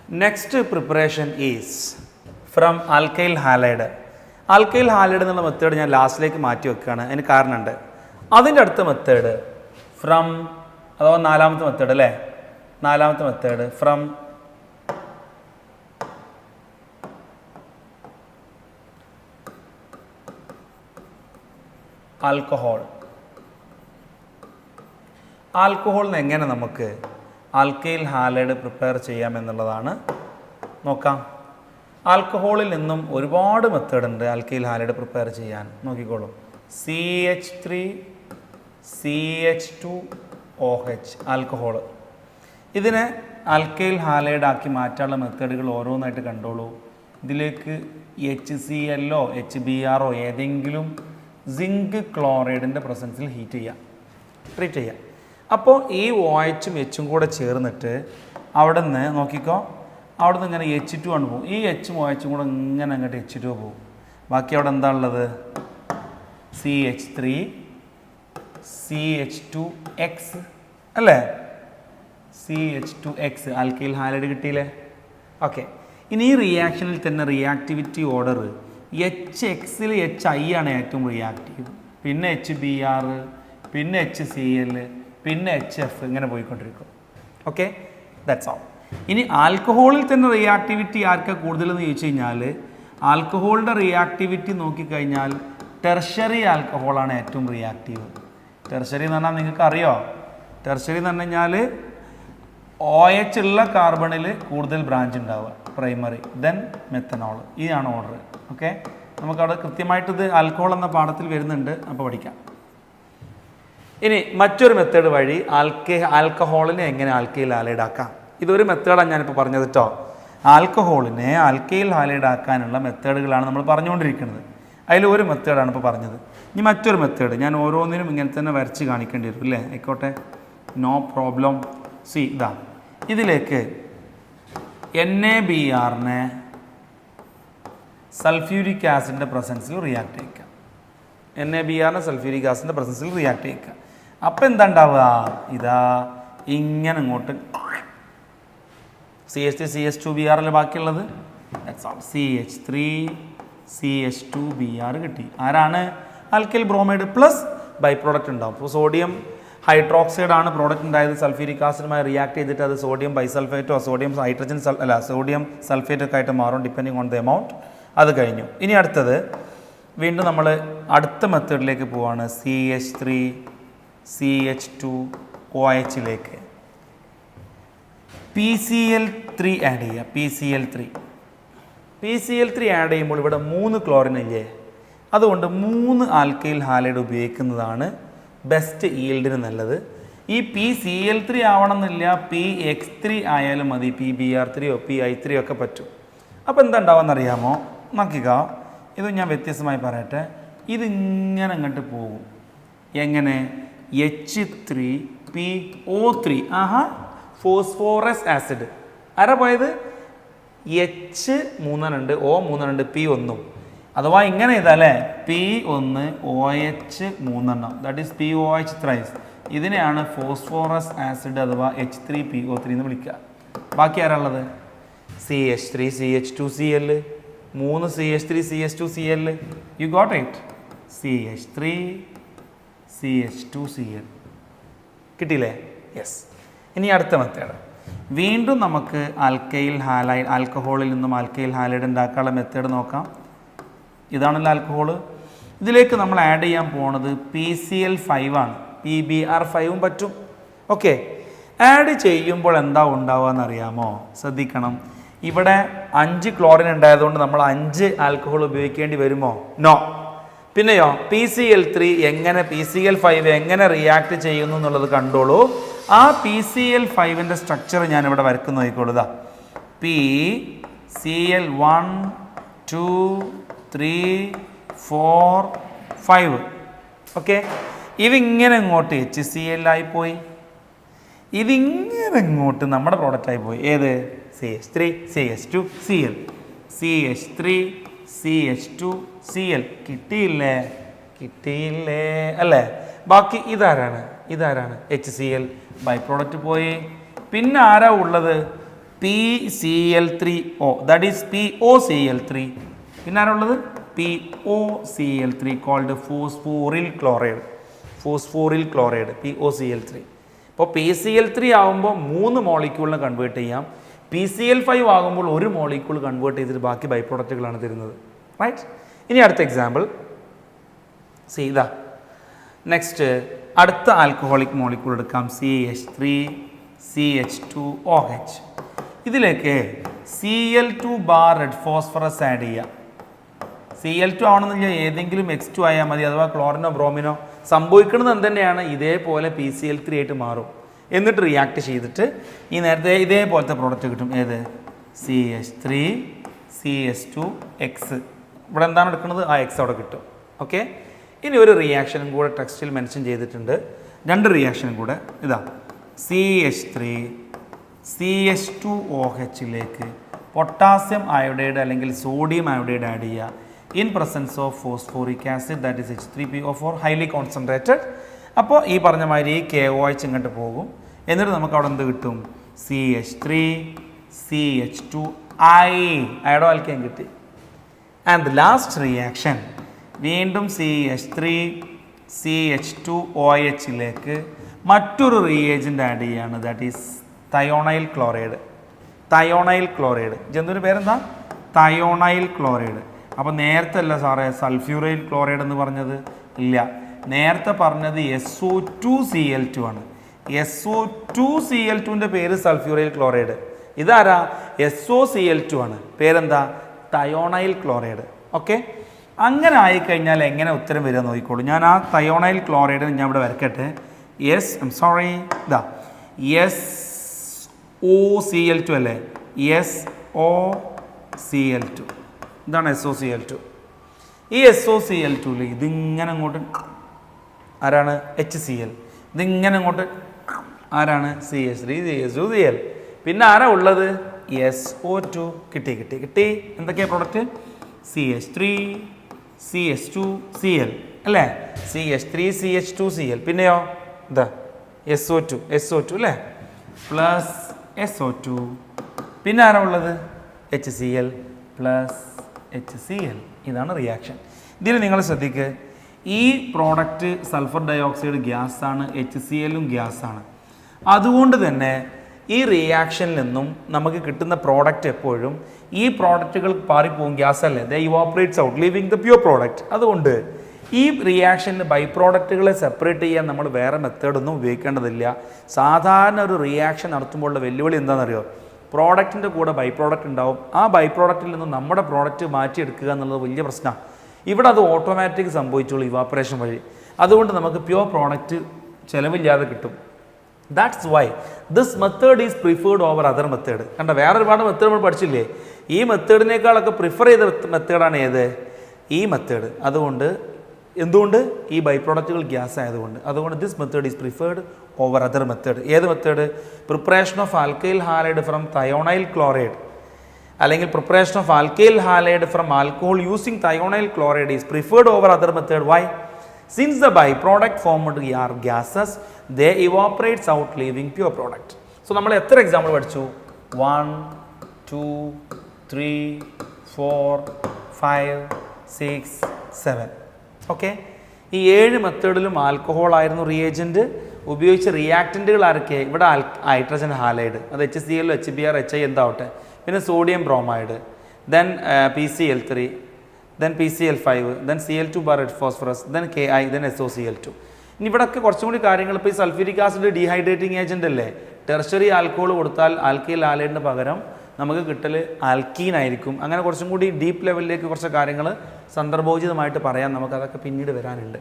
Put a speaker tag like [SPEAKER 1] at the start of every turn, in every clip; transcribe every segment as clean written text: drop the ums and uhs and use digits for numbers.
[SPEAKER 1] Next preparation is from alkyl halide. Alkyl halide എന്നുള്ള method ഞാൻ ലാസ്റ്റിലേക്ക് മാറ്റി വെക്കുകയാണ്. അതിന് കാരണമുണ്ട്. അതിൻ്റെ അടുത്ത മെത്തേഡ് ഫ്രം അഥവാ നാലാമത്തെ മെത്തേഡ് അല്ലേ, നാലാമത്തെ മെത്തേഡ് ഫ്രം ആൽക്കഹോൾ. ആൽക്കഹോളിൽ നിന്ന് എങ്ങനെ നമുക്ക് ആൽക്കൈൽ ഹാലൈഡ് പ്രിപ്പയർ ചെയ്യാമെന്നുള്ളതാണ് നോക്കാം. ആൽക്കഹോളിൽ നിന്നും ഒരുപാട് മെത്തേഡ് ഉണ്ട് ആൽക്കൈൽ ഹാലൈഡ് പ്രിപ്പയർ ചെയ്യാൻ. നോക്കിക്കോളൂ. CH3 CH2OH alcohol. ഇതിനെ ആൽക്കൈൽ ഹാലൈഡ് ആക്കി മാറ്റാനുള്ള മെത്തേഡുകൾ ഓരോന്നായിട്ട് കണ്ടോളൂ. ഇതിലേക്ക് HClO HBrO ഏതെങ്കിലും സിങ്ക് ക്ലോറൈഡിൻ്റെ പ്രസൻസിൽ ഹീറ്റ് ചെയ്യാം, ട്രീറ്റ് ചെയ്യാം. അപ്പോൾ ഈ OHും Hും കൂടെ ചേർന്നിട്ട് അവിടെ നിന്ന് നോക്കിക്കോ, അവിടെ നിന്ന് ഇങ്ങനെ H2 ആണ് പോകും. ഈ Hും OHും കൂടെ ഇങ്ങനെ അങ്ങോട്ട് H2 പോകും. ബാക്കി അവിടെ എന്താ ഉള്ളത്? CH3 CH2X അല്ലേ, CH2X ആൽക്കൈൽ ഹാലൈഡ് കിട്ടിയില്ലേ? ഓക്കെ. ഇനി ഈ റിയാക്ഷനിൽ തന്നെ റിയാക്ടിവിറ്റി ഓർഡർ HXൽ HI ആണ് ഏറ്റവും റിയാക്റ്റീവ്, പിന്നെ HBr, പിന്നെ HCl, പിന്നെ HF ഇങ്ങനെ പോയിക്കൊണ്ടിരിക്കും. Okay, that's all. ഇനി ആൽക്കഹോളിൽ തന്നെ റിയാക്ടിവിറ്റി ആർക്കാണ് കൂടുതലെന്ന് ചോദിച്ചു കഴിഞ്ഞാൽ, ആൽക്കഹോളിൻ്റെ റിയാക്ടിവിറ്റി നോക്കിക്കഴിഞ്ഞാൽ ടെർഷറി ആൽക്കഹോളാണ് ഏറ്റവും റിയാക്റ്റീവ്. ടെർഷറി എന്ന് പറഞ്ഞാൽ നിങ്ങൾക്ക് അറിയോ? ടെർഷറി എന്ന് പറഞ്ഞു കഴിഞ്ഞാൽ OH ഉള്ള കാർബണിൽ കൂടുതൽ ബ്രാഞ്ച് ഉണ്ടാവുക, പ്രൈമറി, ദെൻ മെത്തനോൾ. ഇതാണ് ഓർഡർ. ഓക്കെ, നമുക്കവിടെ കൃത്യമായിട്ട് ഇത് ആൽക്കഹോൾ എന്ന പാഠത്തിൽ വരുന്നുണ്ട്, അപ്പോൾ പഠിക്കാം. ഇനി മറ്റൊരു മെത്തേഡ് വഴി ആൽക്കഹോളിനെ എങ്ങനെ ആൽക്കൈൽ ഹാലൈഡ് ആക്കാം. ഇതൊരു മെത്തേഡാണ് ഞാനിപ്പോൾ പറഞ്ഞത് കേട്ടോ. ആൽക്കഹോളിനെ ആൽക്കൈൽ ഹാലൈഡ് ആക്കാനുള്ള മെത്തേഡുകളാണ് നമ്മൾ പറഞ്ഞുകൊണ്ടിരിക്കുന്നത്. അതിലൊരു മെത്തേഡാണ് ഇപ്പോൾ പറഞ്ഞത്. ഇനി മറ്റൊരു മെത്തേഡ് ഞാൻ ഓരോന്നിനും ഇങ്ങനെ തന്നെ വരച്ച് കാണിക്കേണ്ടി വരും അല്ലേ? ആയിക്കോട്ടെ, നോ പ്രോബ്ലം. സി ഇതാ, ഇതിലേക്ക് NaBrനെ സൾഫ്യൂരിക് ആസിഡിൻ്റെ പ്രസൻസിൽ റിയാക്ട് ചെയ്യിക്കാം. NaBrനെ സൾഫ്യൂരിക് ആസിഡിൻ്റെ പ്രസൻസിൽ റിയാക്ട് ചെയ്യിക്കാം. അപ്പം എന്താ ഉണ്ടാവുക? ഇതാ ഇങ്ങനെ ഇങ്ങോട്ട് CH3 CH2Br അല്ലേ ബാക്കിയുള്ളത്. CH3 CH2Br കിട്ടി. ആരാണ്? Alkyl bromide plus by product ഉണ്ടാവും. അപ്പോൾ സോഡിയം ഹൈഡ്രോക്സൈഡ് ആണ് പ്രോഡക്റ്റ് ഉണ്ടായത്. സൾഫ്യൂരിക് ആസിഡുമായി റിയാക്ട് ചെയ്തിട്ട് അത് സോഡിയം ബൈസൾഫേറ്റോ സോഡിയം ഹൈഡ്രജൻ സോഡിയം സൾഫേറ്റ് ഒക്കെ ആയിട്ട് മാറും, ഡിപ്പെൻഡിങ് ഓൺ ദ എമൗണ്ട്. അത് കഴിഞ്ഞു. ഇനി അടുത്തത് വീണ്ടും നമ്മൾ അടുത്ത മെത്തേഡിലേക്ക് പോവാണ്. CH3 CH2OHലേക്ക് PCl3 ആഡ് ചെയ്യുക. PCl3 ആഡ് ചെയ്യുമ്പോൾ ഇവിടെ 3 ക്ലോറിൻ ഇല്ലേ, അതുകൊണ്ട് 3 ആൽക്കൈൽ ഹാലൈഡ് ഉപയോഗിക്കുന്നതാണ് ബെസ്റ്റ് ഈൽഡിന് നല്ലത്. ഈ PCl3 ആവണമെന്നില്ല, PX3 ആയാലും മതി, PBr3 PI3 ഒക്കെ പറ്റും. അപ്പോൾ എന്താ ഉണ്ടാവുമെന്നറിയാമോ? നോക്കിക്ക, ഇത് ഞാൻ വ്യത്യസ്തമായി പറയട്ടെ. ഇതിങ്ങനെ അങ്ങോട്ട് പോകും. എങ്ങനെ? H3PO3. ആഹാ, ഫോസ്ഫോറസ് ആസിഡ്. ആരാ പോയത്? H3 O3 P1. അഥവാ ഇങ്ങനെ ഇതല്ലേ, P1OH3, that is POH thrice. ഇതിനെയാണ് ഫോസ്ഫോറസ് ആസിഡ് അഥവാ H3PO3 എന്ന് വിളിക്കുക. ബാക്കി ആരാളുള്ളത്? CH3 CH2Cl, 3 CH3 CH2Cl. You got it? CH3 CH2Cl കിട്ടിയില്ലേ? യെസ്. ഇനി അടുത്ത മെത്തേഡ് വീണ്ടും നമുക്ക് ആൽക്കഹോളിൽ നിന്നും ആൽക്കൈൽ ഹാലൈഡ് ഉണ്ടാക്കാനുള്ള മെത്തേഡ് നോക്കാം. ഇതാണല്ലോ ആൽക്കഹോൾ. ഇതിലേക്ക് നമ്മൾ ആഡ് ചെയ്യാൻ പോണത് PCl5 ആണ്. PBr5ഉം പറ്റും. ഓക്കെ, ആഡ് ചെയ്യുമ്പോൾ എന്താ ഉണ്ടാവുക എന്നറിയാമോ? ശ്രദ്ധിക്കണം. ഇവിടെ 5 ക്ലോറിൻ ഉണ്ടായതുകൊണ്ട് നമ്മൾ 5 ആൽക്കഹോൾ ഉപയോഗിക്കേണ്ടി വരുമോ? നോ. പിന്നെയോ PCl3 എങ്ങനെ PCl5 എങ്ങനെ റിയാക്ട് ചെയ്യുന്നു എന്നുള്ളത് കണ്ടോളൂ. ആ PCl5ൻ്റെ സ്ട്രക്ചർ ഞാനിവിടെ വരക്കുന്നു. നോക്കിക്കോളൂ. ഇതാ PCl1 2 3 4 5. ഓക്കെ, ഇതിങ്ങനെ ഇങ്ങോട്ട് HCl ആയിപ്പോയി, ഇതിങ്ങനെ ഇങ്ങോട്ട് നമ്മുടെ പ്രോഡക്റ്റായി പോയി. ഏത്? CH3 CH2Cl. CH3 CH2Cl കിട്ടിയില്ലേ? കിട്ടിയില്ലേ അല്ലേ? ബാക്കി ഇതാരാണ്? HCl ബൈ പ്രോഡക്റ്റ് പോയി. പിന്നെ ആരാ ഉള്ളത്? PCl3O, that is POCl3. പിന്നെ ആരുള്ളത് POCl3 കോൾഡ് ഫോസ്ഫോറിൽ ക്ലോറൈഡ്. POCl3. അപ്പോൾ PCl3 ആകുമ്പോൾ 3 മോളിക്യൂളിനെ കൺവേർട്ട് ചെയ്യാം. PCl5 ആകുമ്പോൾ 1 മോളിക്യൂൾ കൺവേർട്ട് ചെയ്തിട്ട് ബാക്കി ബൈ പ്രോഡക്റ്റുകളാണ് തരുന്നത്. റൈറ്റ്. ഇനി അടുത്ത എക്സാമ്പിൾ ഇതാ. നെക്സ്റ്റ് അടുത്ത ആൽക്കഹോളിക് മോളിക്യൂൾ എടുക്കാം. CH3CH2OH. ഇതിലേക്ക് Cl2 bar red phosphorus add ചെയ്യാം. Cl2 ആവണമെന്നില്ല, ഏതെങ്കിലും X2 ആയാൽ മതി, അഥവാ ക്ലോറിനോ ബ്രോമിനോ. സംഭവിക്കുന്നത് എന്തുതന്നെയാണ്, ഇതേപോലെ PCl3 ആയിട്ട് മാറും. എന്നിട്ട് റിയാക്ട് ചെയ്തിട്ട് ഈ നേരത്തെ ഇതേപോലത്തെ പ്രോഡക്റ്റ് കിട്ടും. ഏത്? CH3CH2X. ഇവിടെ എന്താണ് എടുക്കുന്നത്? ആ X അവിടെ കിട്ടും. ഓക്കെ. ഇനി ഒരു റിയാക്ഷനും കൂടെ ടെക്സ്റ്റിൽ മെൻഷൻ ചെയ്തിട്ടുണ്ട്. 2 റിയാക്ഷനും കൂടെ. ഇതാ CH3CH2OHലേക്ക് പൊട്ടാസ്യം അയോഡൈഡ് അല്ലെങ്കിൽ സോഡിയം അയോഡൈഡ് ആഡ് ചെയ്യുക. In presence of phosphoric acid, that is H3PO4, highly concentrated. അപ്പോൾ ഈ പറഞ്ഞ മാതിരി KOH ഇങ്ങോട്ട് പോകും. എന്നിട്ട് നമുക്ക് അവിടെ എന്ത് കിട്ടും? CH3CH2I, അയോഡോ ആൽക്കൈൻ കിട്ടി. ആൻഡ് ലാസ്റ്റ് റിയാക്ഷൻ വീണ്ടും CH3CH2OHലേക്ക് മറ്റൊരു റിയേജൻ്റ് ആഡ് ചെയ്യുകയാണ്. That is thionyl chloride. ജന്തുവിൻ്റെ പേരെന്താ? Thionyl chloride. അപ്പോൾ നേരത്തെ അല്ല സാറേ സൾഫ്യൂറൈൽ ക്ലോറൈഡ് എന്ന് പറഞ്ഞത്? ഇല്ല, നേരത്തെ പറഞ്ഞത് SO2Cl2 ആണ്. SO2Cl2ൻ്റെ പേര് സൾഫ്യൂറൈൽ ക്ലോറൈഡ്. ഇതാരാ? SOCl2 ആണ്. പേരെന്താ? Thionyl chloride. ഓക്കെ. അങ്ങനെ ആയിക്കഴിഞ്ഞാൽ എങ്ങനെ ഉത്തരം വരിക നോക്കിക്കോളൂ. ഞാൻ ആ തയോണൈൽ ക്ലോറൈഡ് ഞാൻ ഇവിടെ വരക്കട്ടെ. ഇതാ SOCl2 അല്ലേ? SOCl2. ഇതാണ് SOCl2. ഈ SOCl2ൽ ഇതിങ്ങനെ അങ്ങോട്ട് ആരാണ്? HCl. ഇതിങ്ങനെ അങ്ങോട്ട് ആരാണ്? CH3CH2Cl. പിന്നെ ആരാ ഉള്ളത്? SO2. കിട്ടി. എന്തൊക്കെയാ പ്രോഡക്റ്റ്? CH3CH2Cl അല്ലേ? CH3CH2Cl. പിന്നെയോ ഇതാ SO2 അല്ലേ? Plus SO2. പിന്നെ ആരാ ഉള്ളത്? HCl plus HCl. ഇതാണ് റിയാക്ഷൻ. ഇതിൽ നിങ്ങൾ ശ്രദ്ധിക്കുക, ഈ പ്രോഡക്റ്റ് സൾഫർ ഡയോക്സൈഡ് ഗ്യാസാണ്, HClഉം ഗ്യാസാണ്. അതുകൊണ്ട് തന്നെ ഈ റിയാക്ഷനിൽ നിന്നും നമുക്ക് കിട്ടുന്ന പ്രോഡക്റ്റ് എപ്പോഴും ഈ പ്രോഡക്റ്റുകൾ പാറിപ്പോവും. ഗ്യാസ് അല്ലേ? The evaporates out leaving the pure product. അതുകൊണ്ട് ഈ റിയാക്ഷനിൽ ബൈ പ്രോഡക്റ്റുകളെ സെപ്പറേറ്റ് ചെയ്യാൻ നമ്മൾ വേറെ മെത്തേഡൊന്നും ഉപയോഗിക്കേണ്ടതില്ല. സാധാരണ ഒരു റിയാക്ഷൻ നടത്തുമ്പോഴുള്ള വെല്ലുവിളി എന്താണെന്നറിയോ? പ്രോഡക്റ്റിൻ്റെ കൂടെ ബൈ പ്രോഡക്റ്റ് ഉണ്ടാവും. ആ ബൈ പ്രോഡക്റ്റിൽ നിന്ന് നമ്മുടെ പ്രോഡക്റ്റ് മാറ്റിയെടുക്കുക എന്നുള്ളത് വലിയ പ്രശ്നമാണ്. ഇവിടെ അത് ഓട്ടോമാറ്റിക് സംഭവിച്ചോളൂ ഇവാപ്പറേഷൻ വഴി. അതുകൊണ്ട് നമുക്ക് പ്യൂർ പ്രോഡക്റ്റ് ചിലവില്ലാതെ കിട്ടും. That's why this method is preferred over other method. കണ്ട, വേറെ ഒരുപാട് മെത്തേഡ് നമ്മൾ പഠിച്ചില്ലേ? ഈ മെത്തേഡിനേക്കാളൊക്കെ പ്രിഫർ ചെയ്ത മെത്തേഡാണ് ഏത്? ഈ മെത്തേഡ്. എന്തുകൊണ്ട്? ഈ ബൈ പ്രോഡക്റ്റുകൾ ഗ്യാസ് ആയതുകൊണ്ട്. അതുകൊണ്ട് this method is preferred over other method. ഏത് method? Preparation of alkyl halide from thionyl chloride അല്ലെങ്കിൽ preparation of alkyl halide from alcohol using thionyl chloride is preferred over other method. Why? Since the by product formed are gases, they evaporates out leaving pure product. So നമ്മൾ എത്ര example പഠിച്ചു? 1 2 3 4 5 6 7. Okay. ഈ 7 മെത്തേഡിലും alcohol ആയിരുന്നു reagent. ഉപയോഗിച്ച റിയാക്റ്റൻറ്റുകൾ ആരൊക്കെ? ഇവിടെ hydrogen halide, അത് HCl, HBr, HI എന്താവട്ടെ. പിന്നെ sodium bromide, then PCl3, then PCl5, then Cl2 bar red phosphorus, then KI, then SOCl2. ഇനി ഇവിടെയൊക്കെ കുറച്ചും കൂടി കാര്യങ്ങൾ. ഇപ്പോൾ ഈ സൾഫ്യൂരിക് ആസിഡ് ഡീഹൈഡ്രേറ്റിംഗ് ഏജൻ്റ് അല്ലേ? ടെർഷറി ആൽക്കഹോൾ കൊടുത്താൽ ആൽക്കൈൽ ഹാലൈഡിന് പകരം നമുക്ക് കിട്ടൽ ആൽക്കീൻ ആയിരിക്കും. അങ്ങനെ കുറച്ചും കൂടി ഡീപ്പ് ലെവലിലേക്ക് കുറച്ച് കാര്യങ്ങൾ സന്ദർഭോചിതമായിട്ട് പറയാം. നമുക്കതൊക്കെ പിന്നീട് വരാനുണ്ട്.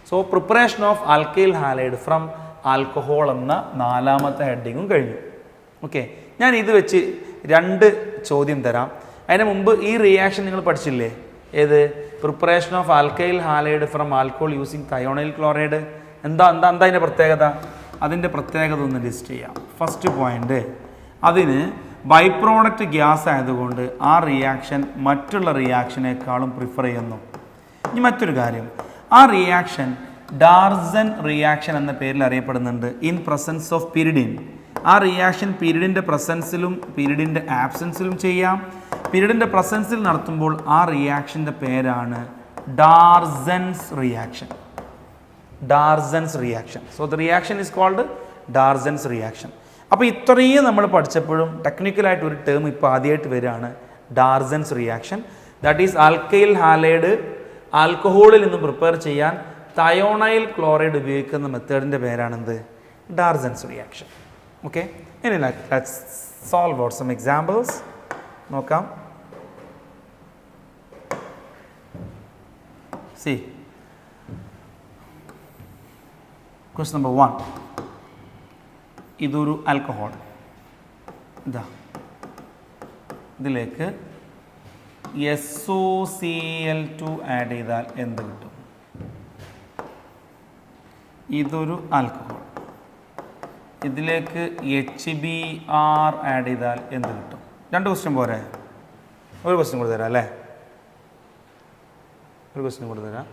[SPEAKER 1] So preparation of alkyl halide from alcohol എന്ന 4ാമത്തെ ഹെഡിങ്ങും കഴിഞ്ഞു. ഓക്കെ. ഞാൻ ഇത് വെച്ച് 2 ചോദ്യം തരാം. അതിന് മുമ്പ് ഈ റിയാക്ഷൻ നിങ്ങൾ പഠിച്ചില്ലേ? ഏത്? Preparation of alkyl halide from alcohol using thionyl chloride. എന്താ അതിൻ്റെ പ്രത്യേകത? അതിൻ്റെ പ്രത്യേകത ഒന്ന് ലിസ്റ്റ് ചെയ്യാം. ഫസ്റ്റ് പോയിന്റ്, അതിന് ബൈ പ്രോഡക്റ്റ് ഗ്യാസ് ആയതുകൊണ്ട് ആ റിയാക്ഷൻ മറ്റുള്ള റിയാക്ഷനേക്കാളും പ്രിഫർ ചെയ്യുന്നു. ഇനി മറ്റൊരു കാര്യം, ആ റിയാക്ഷൻ ഡാർസൻ റിയാക്ഷൻ എന്ന പേരിൽ അറിയപ്പെടുന്നുണ്ട്. In presence of pyridine. ആ റിയാക്ഷൻ പീരീഡിൻ്റെ പ്രസൻസിലും പീരീഡിൻ്റെ ആബ്സെൻസിലും ചെയ്യാം. പീരീഡിൻ്റെ പ്രസൻസിൽ നടത്തുമ്പോൾ ആ റിയാക്ഷൻ്റെ പേരാണ് Darzens reaction. Darzens reaction. So the reaction is called Darzens reaction. അപ്പോൾ ഇത്രയും നമ്മൾ പഠിച്ചപ്പോഴും ടെക്നിക്കലായിട്ട് ഒരു ടേം ഇപ്പോൾ ആദ്യമായിട്ട് വരികയാണ്, Darzens reaction. That is alkyl halide ആൽക്കഹോളിൽ നിന്ന് പ്രിപ്പയർ ചെയ്യാൻ തയോണൈൽ ക്ലോറൈഡ് ഉപയോഗിക്കുന്ന മെത്തേഡിൻ്റെ പേരാണെന്ത്? Darzens reaction. ഓക്കെ, ഇനി let's solve out some examples. നോക്കാം. See question number 1. ഇതൊരു ആൽക്കഹോൾ. ഇതാ ഇതിലേക്ക് SOCl2 ആഡ് ചെയ്താൽ എന്ത് കിട്ടും? ഇതൊരു ആൽക്കഹോൾ. ഇതിലേക്ക് HBr ആഡ് ചെയ്താൽ എന്ത് കിട്ടും? 2 ക്വസ്റ്റ്യൻ പോരെ? ഒരു ക്വസ്റ്റ്യൻ കൂടി തരാം അല്ലേ? ഒരു ക്വസ്റ്റ്യൻ കൂടി തരാം.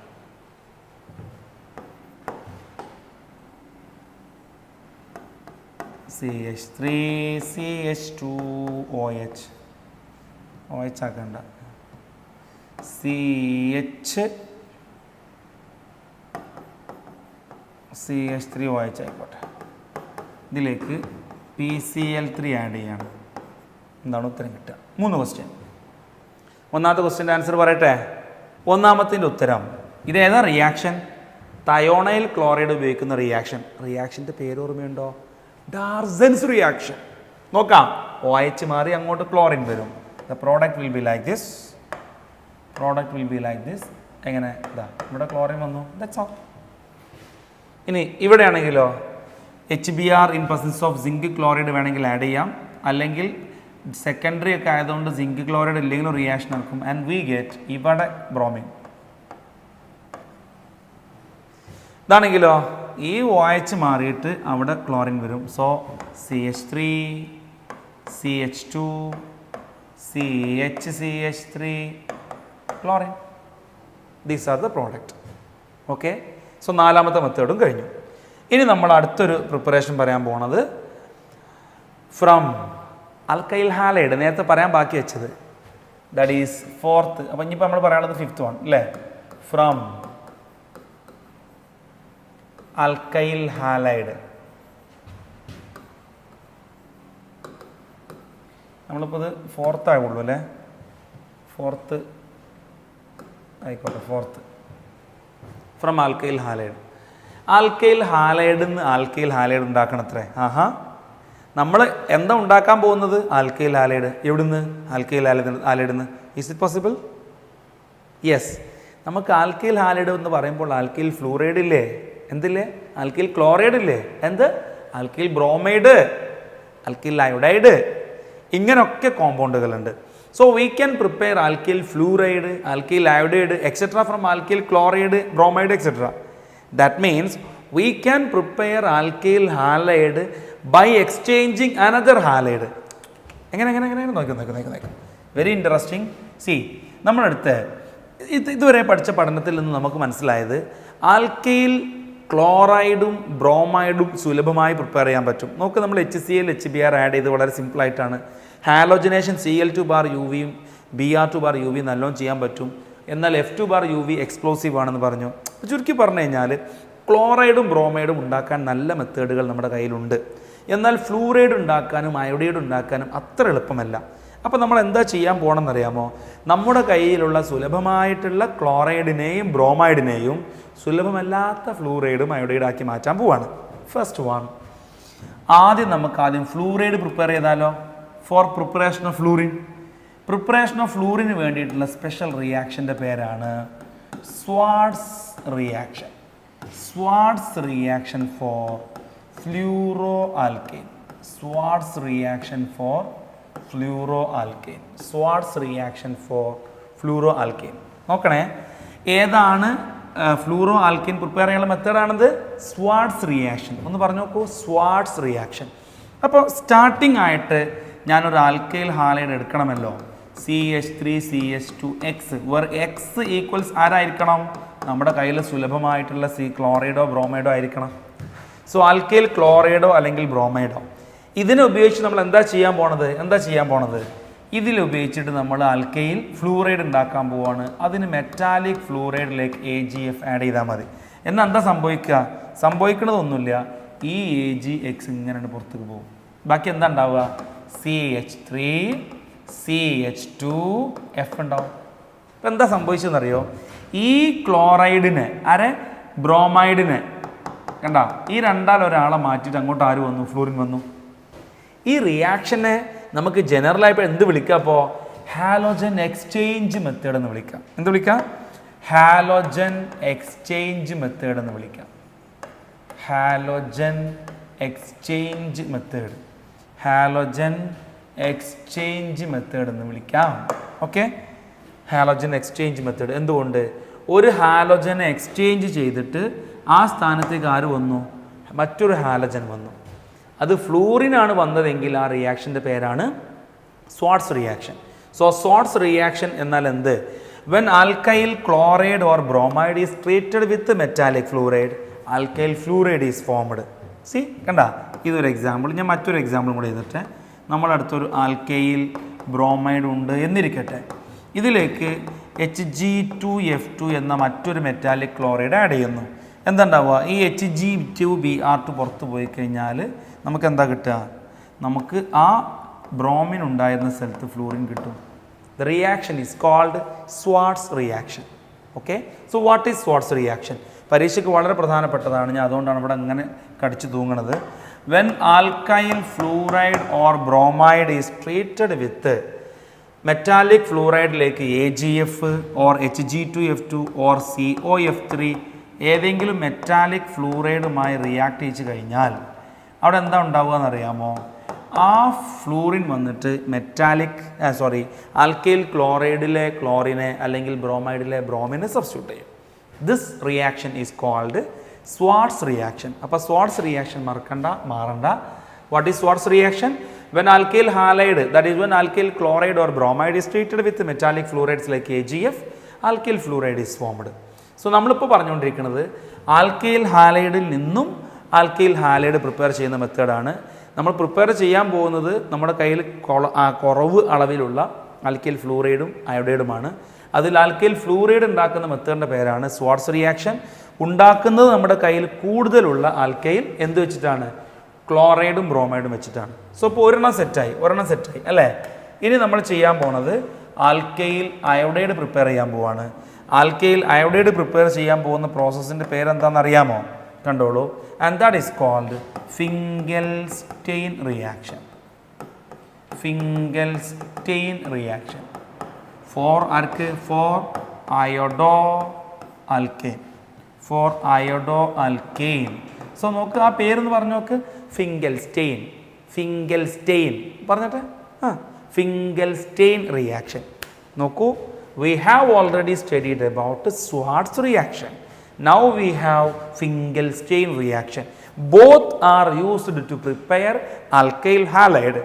[SPEAKER 1] CH3 CH2 OH ആക്കണ്ട, CH3 OH ആയിക്കോട്ടെ. ഇതിലേക്ക് PCl3 ആഡ് ചെയ്യണം. എന്താണ് ഉത്തരം കിട്ടുക? 3 ക്വസ്റ്റ്യൻ. ഒന്നാമത്തെ ക്വസ്റ്റ്യൻ്റെ ആൻസർ പറയട്ടെ. ഒന്നാമത്തിൻ്റെ ഉത്തരം ഇതേതാ റിയാക്ഷൻ? തയോണൈൽ ക്ലോറൈഡ് ഉപയോഗിക്കുന്ന റിയാക്ഷൻ. റിയാക്ഷൻ്റെ പേര് ഓർമ്മയുണ്ടോ? ഡാർസൻസ് റിയാക്ഷൻ. നോക്കാം. OH മാറി അങ്ങോട്ട് ക്ലോറിൻ വരും. The product will be like this. Product will be like this. എങ്ങനെ? ഇതാ ഇവിടെ ക്ലോറിൻ വന്നു. That's all. ഇനി ഇവിടെ ആണെങ്കിലോ HBr in presence of zinc chloride വേണമെങ്കിൽ ആഡ് ചെയ്യാം, അല്ലെങ്കിൽ സെക്കൻഡറി ഒക്കെ ആയതുകൊണ്ട് സിങ്ക് ക്ലോറൈഡ് ഇല്ലെങ്കിലും റിയാക്ഷൻ നടക്കും. ആൻഡ് വി ഗെറ്റ് ഇവിടെ ബ്രോമിൻ. ഇതാണെങ്കിലോ ഈ OH മാറിയിട്ട് അവിടെ ക്ലോറിൻ വരും. So CH3 CH2 CH3 chlorine. These are the product. Okay, so നാലാമത്തെ മെത്തേഡും കഴിഞ്ഞു. ഇനി നമ്മൾ അടുത്തൊരു പ്രിപ്പറേഷൻ പറയാൻ പോണത് ഫ്രം ആൽക്കൈൽ ഹാലൈഡ്. നേരത്തെ പറയാൻ ബാക്കി വെച്ചത് ദാറ്റ് ഈസ് 4th. അപ്പം ഇനിയിപ്പോൾ നമ്മൾ പറയാനുള്ളത് 5th വൺ അല്ലേ? From alkyl halide. നമ്മളിപ്പോൾ ഇത് 4th ആയുള്ളൂ അല്ലേ? 4th ആയിക്കോട്ടെ. 4th from alkyl halide. Alkyl ഹാലൈഡിൽ നിന്ന് ആൽക്കൈൽ ഹാലൈഡ് ഉണ്ടാക്കണത്രേ. നമ്മൾ എന്താ ഉണ്ടാക്കാൻ പോകുന്നത്? Alkyl halide. എവിടുന്ന്? ആൽക്കൈൽ ഹാലൈഡിൽ നിന്ന്. Is it possible? യെസ്. നമുക്ക് ആൽക്കൈൽ ഹാലൈഡ് എന്ന് പറയുമ്പോൾ ആൽക്കൈൽ ഫ്ലൂറൈഡ് ഇല്ലേ? എന്തില്ലേ? ആൽക്കൈൽ ക്ലോറൈഡ് ഇല്ലേ? എന്ത്? ആൽക്കൈൽ ബ്രോമൈഡ്, ആൽക്കൈൽ അയോഡൈഡ്, ഇങ്ങനൊക്കെ കോമ്പൗണ്ടുകളുണ്ട്. So we can prepare alkyl fluoride, alkyl iodide etcetera from alkyl chloride, bromide etcetera. That means we can prepare alkyl halide by exchanging another halide. എങ്ങനെ നോക്ക്. Very interesting. C, നമ്മളടുത്ത് ഇതുവരെ പഠിച്ച പഠനത്തിൽ നിന്ന് നമുക്ക് മനസ്സിലായത് ആൽക്കൈൽ ക്ലോറൈഡും ബ്രോമൈഡും സുലഭമായി പ്രിപ്പയർ ചെയ്യാൻ പറ്റും. നോക്ക്, നമ്മൾ HCl HBr ആഡ് ചെയ്ത് വളരെ സിമ്പിളായിട്ടാണ്. ഹാലോജനേഷൻ Cl2 ബാർ UV യും Br2 ബാർ UV നല്ലോണം ചെയ്യാൻ പറ്റും. എന്നാൽ F2 ബാർ UV എക്സ്പ്ലോസീവ് ആണെന്ന് പറഞ്ഞു. ചുരുക്കി പറഞ്ഞു കഴിഞ്ഞാൽ ക്ലോറൈഡും ബ്രോമൈഡും ഉണ്ടാക്കാൻ നല്ല മെത്തേഡുകൾ നമ്മുടെ കയ്യിലുണ്ട്. എന്നാൽ ഫ്ലൂറൈഡ് ഉണ്ടാക്കാനും അയോഡൈഡ് ഉണ്ടാക്കാനും അത്ര എളുപ്പമല്ല. അപ്പോൾ നമ്മൾ എന്താ ചെയ്യാൻ പോകണമെന്നറിയാമോ? നമ്മുടെ കയ്യിലുള്ള സുലഭമായിട്ടുള്ള ക്ലോറൈഡിനെയും ബ്രോമൈഡിനെയും സുലഭമല്ലാത്ത ഫ്ലൂറൈഡും അയോഡൈഡാക്കി മാറ്റാൻ പോവാണ്. ഫസ്റ്റ് വൺ, ആദ്യം ഫ്ലൂറൈഡ് പ്രിപ്പയർ ചെയ്താലോ? For preparation of fluorine. Preparation of ഫ്ലൂറിന് വേണ്ടിയിട്ടുള്ള സ്പെഷ്യൽ റിയാക്ഷൻ്റെ പേരാണ് Swarts reaction. Swarts reaction for fluoroalkane. Swarts reaction for fluoroalkane. Swarts reaction for fluoroalkane. നോക്കണേ, ഏതാണ് ഫ്ലൂറോ ആൽക്കെയിൻ പ്രിപ്പയർ ചെയ്യാനുള്ള മെത്തേഡാണിത്? സ്വാർട്സ് റിയാക്ഷൻ. ഒന്ന് പറഞ്ഞു നോക്കൂ, സ്വാർട്സ് റിയാക്ഷൻ. അപ്പോൾ സ്റ്റാർട്ടിംഗ് ആയിട്ട് ഞാനൊരു ആൽക്കൈൽ ഹാലൈഡ് എടുക്കണമല്ലോ. CH3CH2X, വേർ എക്സ് ഈക്വൽസ് ആരായിരിക്കണം? നമ്മുടെ കയ്യിൽ സുലഭമായിട്ടുള്ള ക്ലോറൈഡോ ബ്രോമൈഡോ ആയിരിക്കണം. സോ ആൽക്കൈൽ ക്ലോറൈഡോ അല്ലെങ്കിൽ ബ്രോമൈഡോ. ഇതിനെ ഉപയോഗിച്ച് നമ്മൾ എന്താ ചെയ്യാൻ പോണത് ഇതിൽ ഉപയോഗിച്ചിട്ട് നമ്മൾ ആൽക്കൈൽ ഫ്ലൂറൈഡ് ഉണ്ടാക്കാൻ പോവാണ്. അതിന് മെറ്റാലിക് ഫ്ലൂറൈഡിലേക്ക് AgF ആഡ് ചെയ്താൽ മതി. എന്നാൽ എന്താ സംഭവിക്കണതൊന്നുമില്ല, ഈ AgX ഇങ്ങനെ പുറത്തേക്ക് പോകും. ബാക്കി എന്താ ഉണ്ടാവുക? CH3 CH2F ഉണ്ടാവും. ഇപ്പം എന്താ സംഭവിച്ചതെന്നറിയോ? ഈ ക്ലോറൈഡിനെ ബ്രോമൈഡിനെ കണ്ട, ഈ രണ്ടാൽ ഒരാളെ മാറ്റിയിട്ട് അങ്ങോട്ട് ആര് വന്നു? ഫ്ലൂറിൻ വന്നു. ഈ റിയാക്ഷനെ നമുക്ക് ജനറലായിട്ട് എന്ത് വിളിക്കാം? അപ്പോൾ ഹാലോജൻ എക്സ്ചേഞ്ച് മെത്തേഡ് എന്ന് വിളിക്കാം. എന്ത് വിളിക്കാം? ഹാലോജൻ എക്സ്ചേഞ്ച് മെത്തേഡ് എന്ന് വിളിക്കാം. ഹാലോജൻ എക്സ്ചേഞ്ച് മെത്തേഡ് എന്ന് വിളിക്കാം. Okay, halogen exchange method. എന്തുകൊണ്ട്? ഒരു ഹാലോജനെ എക്സ്ചേഞ്ച് ചെയ്തിട്ട് ആ സ്ഥാനത്തേക്ക് ആര് വന്നു? മറ്റൊരു ഹാലോജൻ വന്നു. അത് ഫ്ലൂറിനാണ് വന്നതെങ്കിൽ ആ റിയാക്ഷൻ്റെ പേരാണ് സ്വാർട്സ് റിയാക്ഷൻ. സോ സ്വാർട്സ് റിയാക്ഷൻ എന്നാൽ എന്ത്? When alkyl chloride or bromide is treated with metallic fluoride, alkyl fluoride is formed. C കണ്ട, ഇതൊരു എക്സാമ്പിൾ. ഞാൻ മറ്റൊരു എക്സാമ്പിൾ കൂടെ ചെയ്തിട്ട്, നമ്മളടുത്തൊരു ആൽക്കൈൽ ബ്രോമൈഡ് ഉണ്ട് എന്നിരിക്കട്ടെ. ഇതിലേക്ക് Hg2F2 എന്ന മറ്റൊരു മെറ്റാലിക് ക്ലോറൈഡ് ആഡ് ചെയ്യുന്നു. എന്താ ഉണ്ടാവുക? ഈ Hg2Br2 പുറത്ത് പോയി കഴിഞ്ഞാൽ നമുക്ക് എന്താ കിട്ടുക? നമുക്ക് ആ ബ്രോമിൻ ഉണ്ടായിരുന്ന സ്ഥലത്ത് ഫ്ലൂറിൻ കിട്ടും. The reaction is called Swarts reaction. Okay, so what is Swarts reaction? പരീക്ഷയ്ക്ക് വളരെ പ്രധാനപ്പെട്ടതാണ്. ഞാൻ അതുകൊണ്ടാണ് ഇവിടെ അങ്ങനെ കടിച്ചു തൂങ്ങണത്. When alkyl fluoride or bromide is treated with metallic ഫ്ലൂറൈഡിലേക്ക് AgF or Hg2F2 or COF3 ഏതെങ്കിലും മെറ്റാലിക് ഫ്ലൂറൈഡുമായി റിയാക്ട് ചെയ്ത് കഴിഞ്ഞാൽ അവിടെ എന്താ ഉണ്ടാവുക എന്നറിയാമോ? ആ ഫ്ലൂറിൻ വന്നിട്ട് ആൽക്കൈൽ ക്ലോറൈഡിലെ ക്ലോറിനെ അല്ലെങ്കിൽ ബ്രോമൈഡിലെ ബ്രോമിനെ സബ്സ്റ്റിറ്റ്യൂട്ട് ചെയ്യും. This reaction is called Swarts reaction. അപ്പോൾ സ്വാർട്സ് റിയാക്ഷൻ മാറണ്ട. What is Swarts reaction? When alkyl halide, that is when alkyl chloride or bromide is treated with metallic fluorides like AgF, alkyl fluoride is formed. So നമ്മളിപ്പോൾ പറഞ്ഞുകൊണ്ടിരിക്കുന്നത് alkyl ഹാലൈഡിൽ നിന്നും alkyl halide prepare ചെയ്യുന്ന മെത്തേഡാണ്. നമ്മൾ prepare ചെയ്യാൻ പോകുന്നത് നമ്മുടെ കയ്യിൽ കുറവ് അളവിലുള്ള ആൽക്കൈൽ ഫ്ലൂറൈഡും അയോഡൈഡുമാണ്. അതിൽ ആൽക്കൈൽ ഫ്ലൂറൈഡ് ഉണ്ടാക്കുന്ന മെത്തേഡിൻ്റെ പേരാണ് സ്വാർട്സ് റിയാക്ഷൻ. ഉണ്ടാക്കുന്നത് നമ്മുടെ കയ്യിൽ കൂടുതലുള്ള ആൽക്കൈൽ എന്ത് വെച്ചിട്ടാണ്? ക്ലോറൈഡും ബ്രോമൈഡും വെച്ചിട്ടാണ്. സോ ഇപ്പോൾ ഒരെണ്ണം സെറ്റായി അല്ലേ? ഇനി നമ്മൾ ചെയ്യാൻ പോണത് ആൽക്കൈൽ അയോഡൈഡ് പ്രിപ്പയർ ചെയ്യാൻ പോവാണ്. ആൽക്കൈൽ അയോഡൈഡ് പ്രിപ്പയർ ചെയ്യാൻ പോകുന്ന പ്രോസസ്സിൻ്റെ പേരെന്താണെന്ന് അറിയാമോ? കണ്ടോളൂ. And that is called Finkelstein reaction. For iodo alkane. So നോക്ക്, ആ പേരെന്ന് പറഞ്ഞു നോക്ക്. ഫിംഗൽസ്റ്റെയിൻ പറഞ്ഞിട്ട് ഫിംഗൽസ്റ്റെയിൻ റിയാക്ഷൻ. നോക്കൂ, we have already studied about Schwarz reaction. Now we have Finkelstein reaction. Both are used to prepare alkyl halide.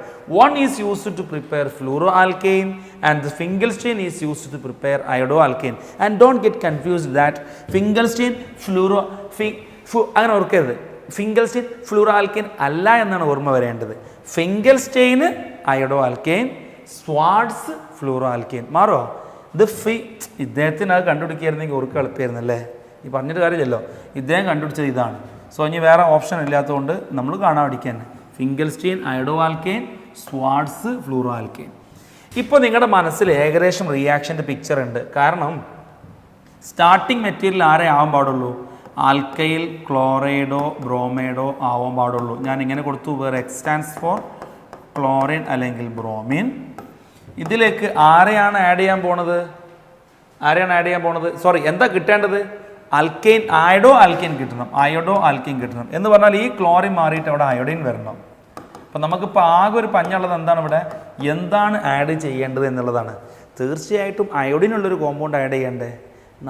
[SPEAKER 1] One is used to prepare fluoroalkane and the Finkelstein is used to prepare iodoalkane. And don't get confused that Finkelstein അങ്ങനെ ഓർക്കരുത്. ഫിംഗൽസ്റ്റെയിൻ ഫ്ലൂറോആൽക്കെയിൻ അല്ല എന്നാണ് ഓർമ്മ വരേണ്ടത്. ഫിംഗൽസ്റ്റെയിൻ അയോഡോആൽക്കെയിൻ, സ്വാർട്സ് ഫ്ലൂറോആൽക്കെയിൻ. മാറോ? ഇദ്ദേഹത്തിന് അത് കണ്ടുപിടിക്കുകയായിരുന്നെങ്കിൽ ഓർക്ക് എളുപ്പമായിരുന്നല്ലേ? ഈ പറഞ്ഞിട്ട് കാര്യമില്ലല്ലോ, ഇദ്ദേഹം കണ്ടുപിടിച്ചത് ഇതാണ്. സോ ഇനി വേറെ ഓപ്ഷൻ ഇല്ലാത്തതുകൊണ്ട് നമ്മൾ കാണാൻ പഠിക്കാൻ ഫിംഗൽസ്റ്റെയിൻ അയോഡോആൽക്കെയിൻ, സ്വാർട്സ് ഫ്ലൂറോആൽക്കെയിൻ. ഇപ്പോൾ നിങ്ങളുടെ മനസ്സിൽ ഏകദേശം റിയാക്ഷൻ്റെ പിക്ചർ ഉണ്ട്. കാരണം സ്റ്റാർട്ടിങ് മെറ്റീരിയൽ ആരെ ആവാൻ പാടുള്ളൂ? ആൽക്കൈൽ ക്ലോറൈഡോ ബ്രോമൈഡോ ആവാൻ പാടുള്ളൂ. ഞാൻ ഇങ്ങനെ കൊടുത്തു, വേറെ X സ്റ്റാൻഡ്സ് ഫോർ ക്ലോറിൻ അല്ലെങ്കിൽ ബ്രോമിൻ. ഇതിലേക്ക് ആരെയാണ് ആഡ് ചെയ്യാൻ പോണത്? സോറി, എന്താ കിട്ടേണ്ടത്? അൽക്കെയിൻ, അയോഡോ ആൽക്കെയിൻ കിട്ടണം. എന്ന് പറഞ്ഞാൽ ഈ ക്ലോറിൻ മാറിയിട്ട് അവിടെ അയോഡിൻ വരണം. അപ്പം നമുക്കിപ്പോൾ ആകെ ഒരു പഞ്ഞുള്ളത് എന്താണ്? ഇവിടെ എന്താണ് ആഡ് ചെയ്യേണ്ടത് എന്നുള്ളതാണ്. തീർച്ചയായിട്ടും അയോഡിനുള്ളൊരു കോമ്പൗണ്ട് ആഡ് ചെയ്യണ്ടേ?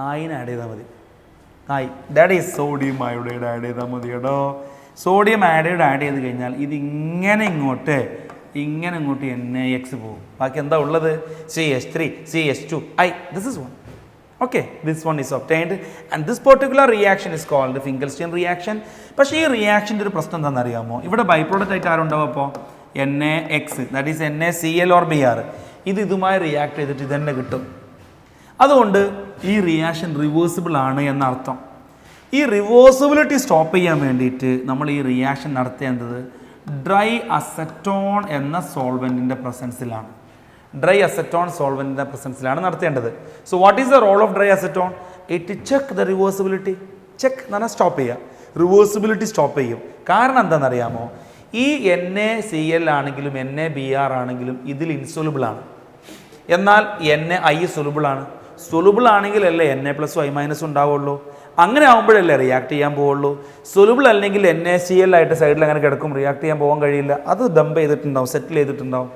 [SPEAKER 1] നായിന് ആഡ് ചെയ്താൽ മതി. That is sodium iodide add ചെയ്താൽ മതി കേട്ടോ. സോഡിയം അയോഡൈഡ് ആഡ് ചെയ്ത് കഴിഞ്ഞാൽ ഇത് ഇങ്ങനെ ഇങ്ങോട്ട് NaX പോകും. ബാക്കി എന്താ ഉള്ളത്? CH3 CH2 this is one. Okay, this one is obtained and this particular reaction is called the Finkelstein reaction. പക്ഷേ ഈ റിയാക്ഷൻ്റെ ഒരു പ്രശ്നം എന്താണെന്ന് അറിയാമോ? ഇവിടെ ബൈ പ്രോഡക്റ്റ് ആയിട്ട് ആരുണ്ടാവും? അപ്പോൾ NaX, that is NaCl or Br. ഇതുമായി റിയാക്ട് ചെയ്തിട്ട് ഇതന്നെ കിട്ടും. അതുകൊണ്ട് ഈ റിയാക്ഷൻ റിവേഴ്സിബിൾ ആണ് എന്നർത്ഥം. ഈ റിവേഴ്സിബിലിറ്റി സ്റ്റോപ്പ് ചെയ്യാൻ വേണ്ടിയിട്ട് നമ്മൾ ഈ റിയാക്ഷൻ നടത്തേണ്ടത് ഡ്രൈ അസറ്റോൺ എന്ന സോൾവെൻറ്റിൻ്റെ പ്രസൻസിലാണ്. ഡ്രൈ അസറ്റോൺ സോൾവെൻറ്റിൻ്റെ പ്രസൻസിലാണ് നടത്തേണ്ടത്. So what is the role of dry acetone? It check the reversibility. Check എന്ന് പറഞ്ഞാൽ സ്റ്റോപ്പ് ചെയ്യുക, റിവേഴ്സിബിലിറ്റി സ്റ്റോപ്പ് ചെയ്യും. കാരണം എന്താണെന്നറിയാമോ? ഈ NaCl ആണെങ്കിലും NaBr ആണെങ്കിലും ഇതിൽ ഇൻസൊലുബിൾ ആണ്. എന്നാൽ NaI സൊലുബിൾ ആണ്. സൊലുബിൾ ആണെങ്കിലല്ലേ Na+ഉം I- ഉണ്ടാവുള്ളൂ. അങ്ങനെ ആകുമ്പോഴല്ലേ റിയാക്ട് ചെയ്യാൻ പോവുള്ളൂ. സൊലുബിൾ അല്ലെങ്കിൽ NaCl ആയിട്ട് സൈഡിൽ അങ്ങനെ കിടക്കും, റിയാക്ട് ചെയ്യാൻ പോകാൻ കഴിയില്ല. അത് ഡംപ് ചെയ്തിട്ടുണ്ടാവും, സെറ്റിൽ ചെയ്തിട്ടുണ്ടാവും.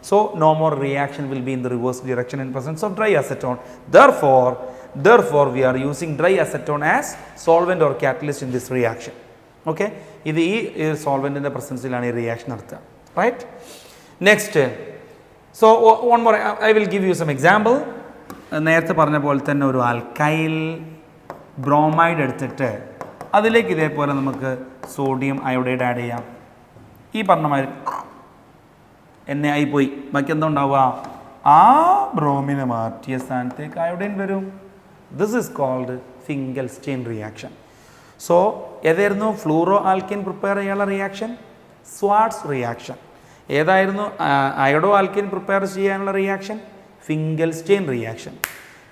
[SPEAKER 1] So no more reaction will be in the reverse direction in presence of dry acetone. Therefore we are using dry acetone as solvent or catalyst in this reaction. Okay, ഇത് ഈ സോൾവെൻറ്റിൻ്റെ പ്രസൻസിലാണ് ഈ reaction നടത്തുക. Right. Next, so one more I will give you some example. നേരത്തെ പറഞ്ഞ പോലെ തന്നെ ഒരു alkyl bromide എടുത്തിട്ട് അതിലേക്ക് ഇതേപോലെ നമുക്ക് സോഡിയം അയോഡൈഡ് ആഡ് ചെയ്യാം. ഈ പറഞ്ഞ മാതിരി NaI പോയി, ബാക്കി എന്താ ഉണ്ടാവുക? ആ ബ്രോമിനെ മാറ്റിയ സ്ഥാനത്തേക്ക് അയോഡൈൻ വരും. This is called Finkelstein reaction. So, ഏതായിരുന്നു ഫ്ലൂറോ ആൽക്കിൻ പ്രിപ്പയർ ചെയ്യാനുള്ള റിയാക്ഷൻ? Swarts reaction. ഏതായിരുന്നു അയോഡോ ആൽക്കിൻ പ്രിപ്പയർ ചെയ്യാനുള്ള റിയാക്ഷൻ? Finkelstein reaction.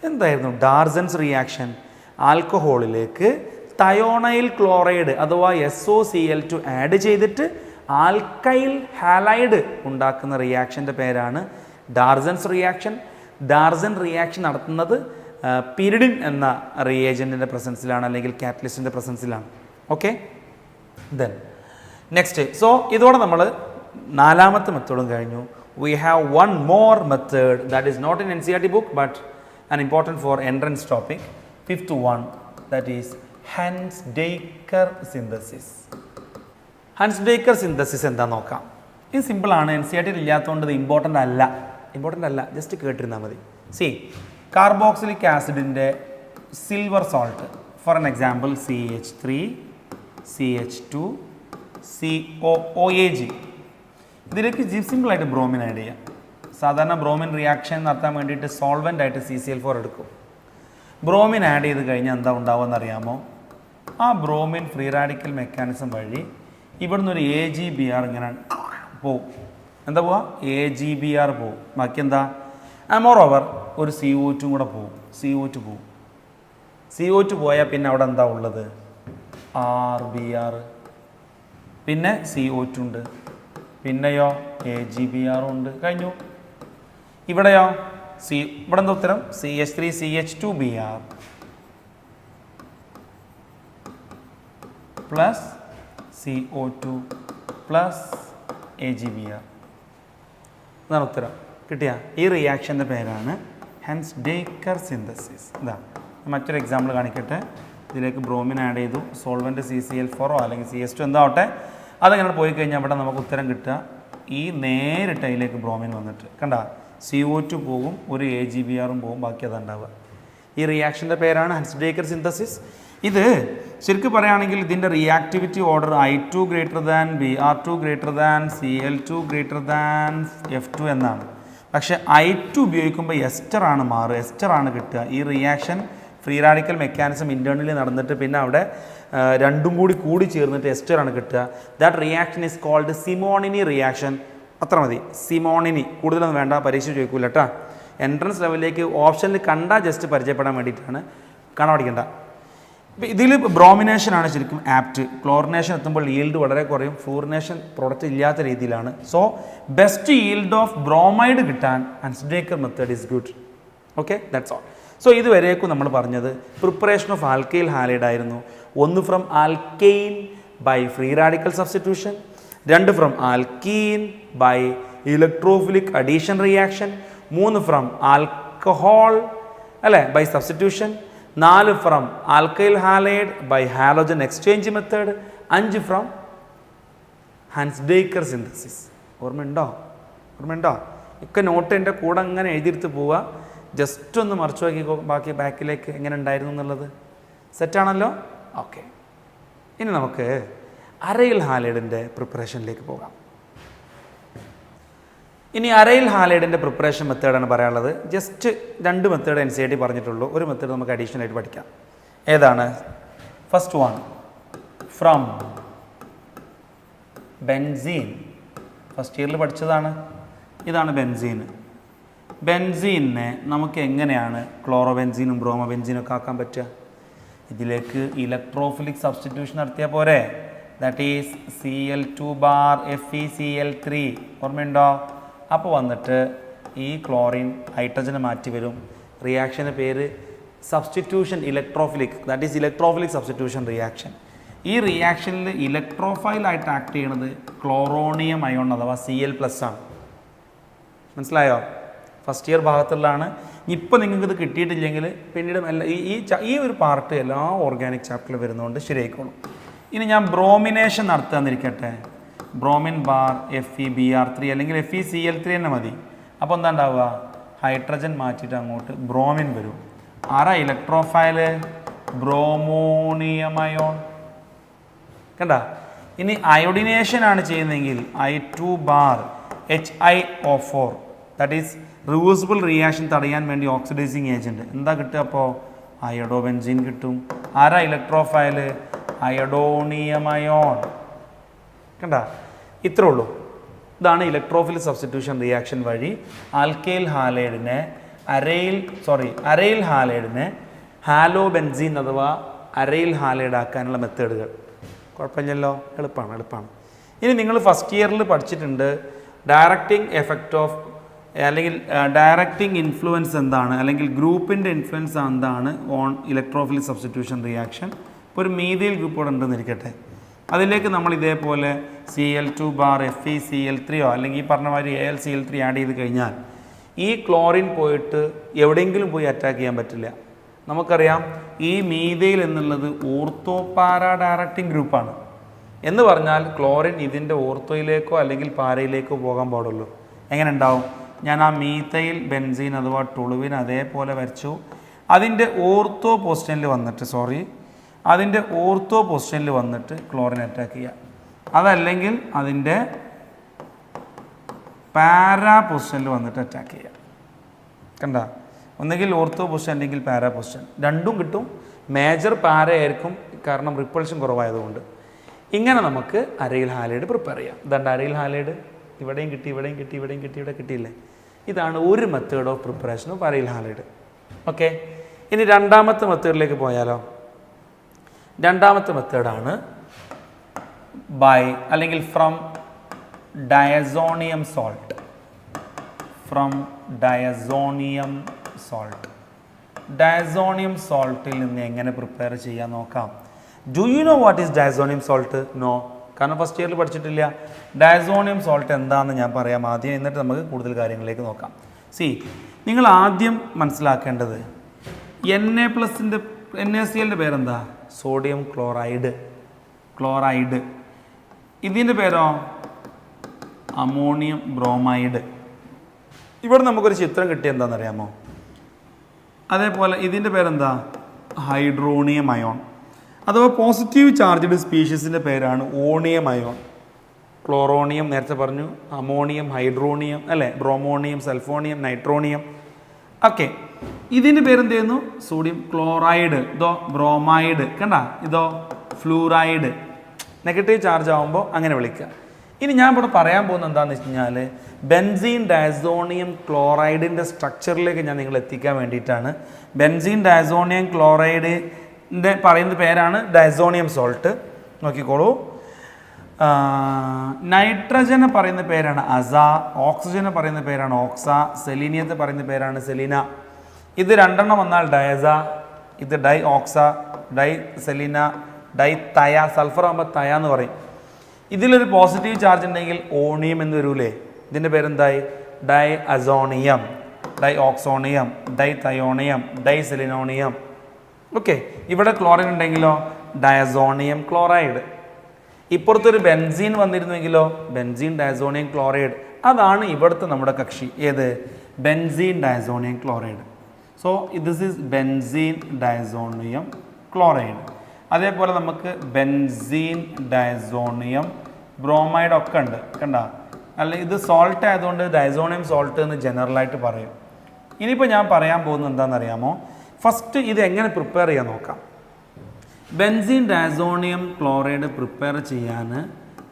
[SPEAKER 1] എന്തായിരുന്നു ഡാർസൻസ് റിയാക്ഷൻ? ആൽക്കഹോളിലേക്ക് തയോണൈൽ ക്ലോറൈഡ് അഥവാ SOCl2 ആഡ് ചെയ്തിട്ട് ആൽക്കൈൽ ഹാലൈഡ് ഉണ്ടാക്കുന്ന റിയാക്ഷൻ്റെ പേരാണ് ഡാർസൻസ് റിയാക്ഷൻ. ഡാർസൻ റിയാക്ഷൻ നടത്തുന്നത് പിരിഡിൻ എന്ന റിയേജൻറ്റിൻ്റെ പ്രസൻസിലാണ്, അല്ലെങ്കിൽ കാറ്റലിസ്റ്റിൻ്റെ പ്രസൻസിലാണ്. Okay, then next. സോ ഇതോടെ നമ്മൾ നാലാമത്തെ മെത്തേഡും കഴിഞ്ഞു. We have one more method that is not in NCERT book but an important four entrance topic. Fifth one, that is Hunsdiecker synthesis. Hunsdiecker synthesis എന്താ നോക്കാം. ഇത് സിമ്പിളാണ്, NCERT ഇല്ലാത്തതുകൊണ്ട് ഇത് ഇമ്പോർട്ടൻ്റ് അല്ല, ജസ്റ്റ് കേട്ടിരുന്നാൽ മതി. സി, കാർബോക്സിലിക് ആസിഡിൻ്റെ silver salt, for an example CH3, CH2, COOAG. ഇതിലേക്ക് സിമ്പിളായിട്ട് ബ്രോമിൻ ആഡ് ചെയ്യാം. സാധാരണ ബ്രോമിൻ റിയാക്ഷൻ നടത്താൻ വേണ്ടിയിട്ട് സോൾവെൻ്റ് ആയിട്ട് CCl4 എടുക്കും. ബ്രോമിൻ ആഡ് ചെയ്ത് കഴിഞ്ഞാൽ എന്താ ഉണ്ടാവുമെന്ന് അറിയാമോ? ആ ബ്രോമിൻ ഫ്രീ റാഡിക്കൽ മെക്കാനിസം വഴി ഇവിടുന്ന് ഒരു AgBr ഇങ്ങനെ പോവും. എന്താ പോവുക? AgBr പോവും. ബാക്കി എന്താ? മോറോവർ ഒരു CO2 കൂടെ പോവും. CO2 പോയാൽ പിന്നെ അവിടെ എന്താ ഉള്ളത്? RBr, പിന്നെ CO2 ഉണ്ട്, പിന്നെയോ AgBr ഉണ്ട്. കഴിഞ്ഞു. ഇവിടെയോ ഇവിടെ എന്താ ഉത്തരം? CH3 CH2Br plus CO2 plus AgBr. ഇതാണ് ഉത്തരം. കിട്ടിയ ഈ റിയാക്ഷൻ്റെ പേരാണ് ഹൻസ്-ഡേക്കർ സിന്തസിസ്. ഇതാ മറ്റൊരു എക്സാമ്പിൾ കാണിക്കട്ടെ. ഇതിലേക്ക് ബ്രോമിൻ ആഡ് ചെയ്തു, സോൾവെൻറ്റ് CCl4 അല്ലെങ്കിൽ CS2 എന്താവട്ടെ, അതങ്ങനെ പോയി കഴിഞ്ഞാൽ അവിടെ നമുക്ക് ഉത്തരം കിട്ടുക ഈ നേരിട്ട് അതിലേക്ക് ബ്രോമിൻ വന്നിട്ട് കണ്ട CO2 പോകും, ഒരു AgBrഉം പോകും, ബാക്കി അതുണ്ടാവുക. ഈ റിയാക്ഷൻ്റെ പേരാണ് ഹൻസ്-ഡേക്കർ സിന്തസിസ്. ഇത് ശരിക്കും പറയുകയാണെങ്കിൽ ഇതിൻ്റെ reactivity order I2 > Br2 > Cl2 > F2 എന്നാണ്. പക്ഷേ I2 ഉപയോഗിക്കുമ്പോൾ എസ്റ്ററാണ് മാറുക, എസ്റ്ററാണ് കിട്ടുക. ഈ reaction free radical mechanism internally നടന്നിട്ട് പിന്നെ അവിടെ രണ്ടും കൂടി ചേർന്നിട്ട് എസ്റ്ററാണ് കിട്ടുക. That reaction is called Simonini reaction. അത്ര മതി, സിമോണിനി. കൂടുതലൊന്നും വേണ്ട, പരീക്ഷ ചോദിക്കൂല കേട്ടോ. എൻട്രൻസ് ലെവലിലേക്ക് ഓപ്ഷനിൽ കണ്ടാൽ ജസ്റ്റ് പരിചയപ്പെടാൻ വേണ്ടിയിട്ടാണ്, കാണാൻ പഠിക്കണ്ട. ഇതിൽ ബ്രോമിനേഷനാണ് ശരിക്കും ആപ്റ്റ്. ക്ലോറിനേഷൻ എത്തുമ്പോൾ ഈൽഡ് വളരെ കുറയും, ഫ്ലൂറിനേഷൻ പ്രൊഡക്റ്റ് ഇല്ലാത്ത രീതിയിലാണ്. So best yield of bromide കിട്ടാൻ Hunsdiecker method is good. Okay, that's all. So ഇതുവരേക്കും നമ്മൾ പറഞ്ഞത് പ്രിപ്പറേഷൻ ഓഫ് ആൽക്കൈൽ ഹാലൈഡ് ആയിരുന്നു. ഒന്ന് from alkane by free radical substitution, രണ്ട് from alkene by electrophilic addition reaction, മൂന്ന് ഫ്രം ആൽക്കഹോൾ അല്ലേ by substitution, 4 from alkyl halide by halogen exchange method, 5 from Hunsdiecker synthesis. ഓർമ്മയുണ്ടോ? ഒക്കെ നോട്ട് എൻ്റെ കൂടെ അങ്ങനെ എഴുതിയെടുത്ത് പോവുക. ജസ്റ്റ് ഒന്ന് മറിച്ച് നോക്കിക്കോ ബാക്കി ബാക്കിലേക്ക് എങ്ങനെ ഉണ്ടായിരുന്നു എന്നുള്ളത്. സെറ്റാണല്ലോ? ഓക്കെ, ഇനി നമുക്ക് അരൈൽ ഹാലൈഡിൻ്റെ പ്രിപ്പറേഷനിലേക്ക് പോകാം. ഇനി അരൈൽ ഹാലൈഡിൻ്റെ പ്രിപ്പറേഷൻ മെത്തേഡാണ് പറയാനുള്ളത്. ജസ്റ്റ് 2 മെത്തേഡ് NCERT പറഞ്ഞിട്ടുള്ളൂ. ഒരു മെത്തേഡ് നമുക്ക് അഡീഷണൽ ആയിട്ട് പഠിക്കാം. ഏതാണ്? First one, from benzene. First ഇയറിൽ പഠിച്ചതാണ്. ഇതാണ് ബെൻസീൻ. ബെൻസീനെ നമുക്ക് എങ്ങനെയാണ് ക്ലോറോബെൻസീനും ബ്രോമോബെൻസീനും ഒക്കെ ആക്കാൻ പറ്റുക? ഇതിലേക്ക് ഇലക്ട്രോഫിലിക് സബ്സ്റ്റിറ്റ്യൂഷൻ നടത്തിയാൽ പോരെ? That is Cl2 bar FeCl3. ഓർമ്മയുണ്ടോ? അപ്പോൾ വന്നിട്ട് ഈ ക്ലോറിൻ ഹൈഡ്രജനെ മാറ്റി വരും. റിയാക്ഷൻ്റെ പേര് substitution electrophilic, that is electrophilic substitution reaction. ഈ റിയാക്ഷനിൽ ഇലക്ട്രോഫൈലായിട്ട് ആക്ട് ചെയ്യുന്നത് ക്ലോറോണിയം അയോൺ അഥവാ Cl+ ആണ്. മനസ്സിലായോ? ഫസ്റ്റ് ഇയർ ഭാഗത്തുള്ളതാണ്. ഇപ്പോൾ നിങ്ങൾക്ക് ഇത് കിട്ടിയിട്ടില്ലെങ്കിൽ പിന്നീട് ഈ ഒരു പാർട്ട് എല്ലാ ഓർഗാനിക് ചാപ്റ്ററിൽ വരുന്നതുകൊണ്ട് ശരിയായിക്കോളും. ഇനി ഞാൻ ബ്രോമിനേഷൻ നടത്താന്നിരിക്കട്ടെ. ബ്രോമിൻ ബാർ FeBr3 അല്ലെങ്കിൽ FeCl3 തന്നെ മതി. അപ്പോൾ എന്താ ഉണ്ടാവുക? ഹൈഡ്രജൻ മാറ്റിയിട്ട് അങ്ങോട്ട് ബ്രോമിൻ വരും. ആരാ ഇലക്ട്രോഫൈല്? ബ്രോമോണിയം അയോൺ. കണ്ട? ഇനി അയോഡിനേഷൻ ആണ് ചെയ്യുന്നതെങ്കിൽ I2 bar HiO4, that is reversible reaction തടയാൻ വേണ്ടി ഓക്സിഡൈസിങ് ഏജൻറ്റ്. എന്താ കിട്ടുക അപ്പോൾ? അയോഡോബെൻസീൻ കിട്ടും. ആരാ ഇലക്ട്രോഫൈല്? അയോഡോണിയം അയോൺ. കണ്ട? ഇത്രേ ഉള്ളൂ. ഇതാണ് ഇലക്ട്രോഫിൽ സബ്സ്റ്റിറ്റ്യൂഷൻ റിയാക്ഷൻ വഴി ആൽക്കൈൽ ഹാലൈഡിനെ അരൈൽ ഹാലൈഡിനെ ഹാലോബെൻസീൻ അഥവാ അരൈൽ ഹാലൈഡ് ആക്കാനുള്ള മെത്തേഡുകൾ. കുഴപ്പമില്ലല്ലോ, എളുപ്പമാണ്. ഇനി നിങ്ങൾ ഫസ്റ്റ് ഇയറിൽ പഠിച്ചിട്ടുണ്ട് ഡയറക്റ്റിംഗ് എഫക്റ്റ് ഓഫ് അല്ലെങ്കിൽ ഡയറക്റ്റിംഗ് ഇൻഫ്ലുവൻസ് എന്താണ്, അല്ലെങ്കിൽ ഗ്രൂപ്പിൻ്റെ ഇൻഫ്ലുവൻസ് എന്താണ് ഓൺ ഇലക്ട്രോഫിലിക് സബ്സ്റ്റിറ്റ്യൂഷൻ റിയാക്ഷൻ. ഇപ്പോൾ ഒരു മീഥൈൽ ഗ്രൂപ്പ് കൂടെ ഉണ്ടെന്നിരിക്കട്ടെ. അതിലേക്ക് നമ്മൾ ഇതേപോലെ Cl2 ബാർ FeCl3 അല്ലെങ്കിൽ ഈ പറഞ്ഞ മാതിരി AlCl3 ആഡ് ചെയ്ത് കഴിഞ്ഞാൽ ഈ ക്ലോറിൻ പോയിട്ട് എവിടെയെങ്കിലും പോയി അറ്റാക്ക് ചെയ്യാൻ പറ്റില്ല. നമുക്കറിയാം ഈ മീഥൈൽ എന്നുള്ളത് ഓർത്തോ പാരാ ഡയറക്റ്റിംഗ് ഗ്രൂപ്പാണ്. എന്ന് പറഞ്ഞാൽ ക്ലോറിൻ ഇതിൻ്റെ ഓർത്തോയിലേക്കോ അല്ലെങ്കിൽ പാരയിലേക്കോ പോകാൻ പാടുള്ളൂ. എങ്ങനെ ഉണ്ടാവും? ഞാൻ ആ മീഥൈൽ ബെൻസീൻ അഥവാ ടുളുവിൻ അതേപോലെ വരച്ചു. അതിൻ്റെ ഓർത്തോ പൊസിഷനിൽ വന്നിട്ട് ക്ലോറിൻ അറ്റാക്ക് ചെയ്യുക. അതല്ലെങ്കിൽ അതിൻ്റെ പാരാ പൊസിഷനിൽ വന്നിട്ട് അറ്റാക്ക് ചെയ്യുക. കണ്ട? ഒന്നുകിൽ ഓർത്തോ പൊസിഷൻ അല്ലെങ്കിൽ പാരാ പൊസിഷൻ, രണ്ടും കിട്ടും. മേജർ പാര ആയിരിക്കും, കാരണം റിപ്പൾഷൻ കുറവായതുകൊണ്ട്. ഇങ്ങനെ നമുക്ക് അരൈൽ ഹാലൈഡ് പ്രിപ്പയർ ചെയ്യാം. ഇതാണ്ട് അരൈൽ ഹാലൈഡ് ഇവിടെയും കിട്ടി, ഇവിടെ കിട്ടിയില്ലേ? ഇതാണ് ഒരു method of preparation of aryl halide. Okay, ഇനി രണ്ടാമത്തെ മെത്തേഡിലേക്ക് പോയാലോ? രണ്ടാമത്തെ മെത്തേഡാണ് ബൈ അല്ലെങ്കിൽ ഫ്രം ഡയസോണിയം സോൾട്ട്. ഡയസോണിയം സോൾട്ടിൽ നിന്ന് എങ്ങനെ പ്രിപ്പയർ ചെയ്യാൻ നോക്കാം. Do you know what is diazonium salt? No, കാരണം ഫസ്റ്റ് ഇയറിൽ പഠിച്ചിട്ടില്ല. ഡയസോണിയം സോൾട്ട് എന്താണെന്ന് ഞാൻ പറയാം ആദ്യം, എന്നിട്ട് നമുക്ക് കൂടുതൽ കാര്യങ്ങളിലേക്ക് നോക്കാം. നിങ്ങൾ ആദ്യം മനസ്സിലാക്കേണ്ടത് NaClൻ്റെ പേരെന്താ? Sodium chloride. ഇതിൻ്റെ പേരോ? Ammonium bromide. ഇവിടെ നമുക്കൊരു ചിത്രം കിട്ടിയ എന്താണെന്നറിയാമോ? അതേപോലെ ഇതിൻ്റെ പേരെന്താ? Hydronium ion. അഥവാ പോസിറ്റീവ് ചാർജ്ഡ് സ്പീഷീസിൻ്റെ പേരാണ് ഓണിയം അയോൺ. ക്ലോറോണിയം നേരത്തെ പറഞ്ഞു, അമോണിയം, ഹൈഡ്രോണിയം അല്ലേ, ബ്രോമോണിയം, സൾഫോണിയം, നൈട്രോണിയം. ഓക്കെ, ഇതിൻ്റെ പേരെന്ത് ചെയ്യുന്നു? Sodium chloride. ഇതോ ബ്രോമൈഡ്. കണ്ട? ഇതോ ഫ്ലൂറൈഡ്. നെഗറ്റീവ് ചാർജ് ആകുമ്പോൾ അങ്ങനെ വിളിക്കുക. ഇനി ഞാൻ ഇവിടെ പറയാൻ പോകുന്നത് എന്താണെന്ന് വെച്ച് കഴിഞ്ഞാൽ ബെൻസീൻ ഡയസോണിയം ക്ലോറൈഡിൻ്റെ സ്ട്രക്ചറിലേക്ക് ഞാൻ നിങ്ങളെ എത്തിക്കാൻ വേണ്ടിയിട്ടാണ്. ബെൻസീൻ ഡയസോണിയം ക്ലോറൈഡിൻ്റെ പറയുന്ന പേരാണ് ഡയസോണിയം സോൾട്ട്. നോക്കിക്കോളൂ. നൈട്രജനെ പറയുന്ന പേരാണ് അസ, ഓക്സിജനെ പറയുന്ന പേരാണ് ഓക്സ, സെലീനിയത്തെ പറയുന്ന പേരാണ് സെലീന. ഇത് രണ്ടെണ്ണം വന്നാൽ ഡയസ, ഇത് dioxa, diselena, dithia. Sulphur ആകുമ്പോൾ തയ എന്ന് പറയും. ഇതിലൊരു പോസിറ്റീവ് ചാർജ് ഉണ്ടെങ്കിൽ ഓണിയം എന്ന് വരൂലേ? ഇതിൻ്റെ പേരെന്തായി? Diazonium, dioxonium, dithionium, diselenonium. Okay, ഇവിടെ ക്ലോറിൻ ഉണ്ടെങ്കിലോ ഡയസോണിയം ക്ലോറൈഡ്. ഇപ്പുറത്തൊരു ബെൻസീൻ വന്നിരുന്നുവെങ്കിലോ ബെൻസീൻ ഡയസോണിയം ക്ലോറൈഡ്. അതാണ് ഇവിടുത്തെ നമ്മുടെ കക്ഷി. ഏത്? Benzene diazonium chloride. So this is benzene diazonium chloride. അതേപോലെ നമുക്ക് ബെൻസീൻ ഡയസോണിയം ബ്രോമൈഡ് ഒക്കെ ഉണ്ട്. കണ്ട? അല്ലെങ്കിൽ ഇത് സോൾട്ട് ആയതുകൊണ്ട് ഡയസോണിയം സോൾട്ട് എന്ന് ജനറലായിട്ട് പറയും. ഇനിയിപ്പോൾ ഞാൻ പറയാൻ പോകുന്നത് എന്താണെന്നറിയാമോ? ഫസ്റ്റ് ഇത് എങ്ങനെ പ്രിപ്പയർ ചെയ്യാൻ നോക്കാം. ബെൻസീൻ ഡയസോണിയം ക്ലോറൈഡ് പ്രിപ്പയർ ചെയ്യാൻ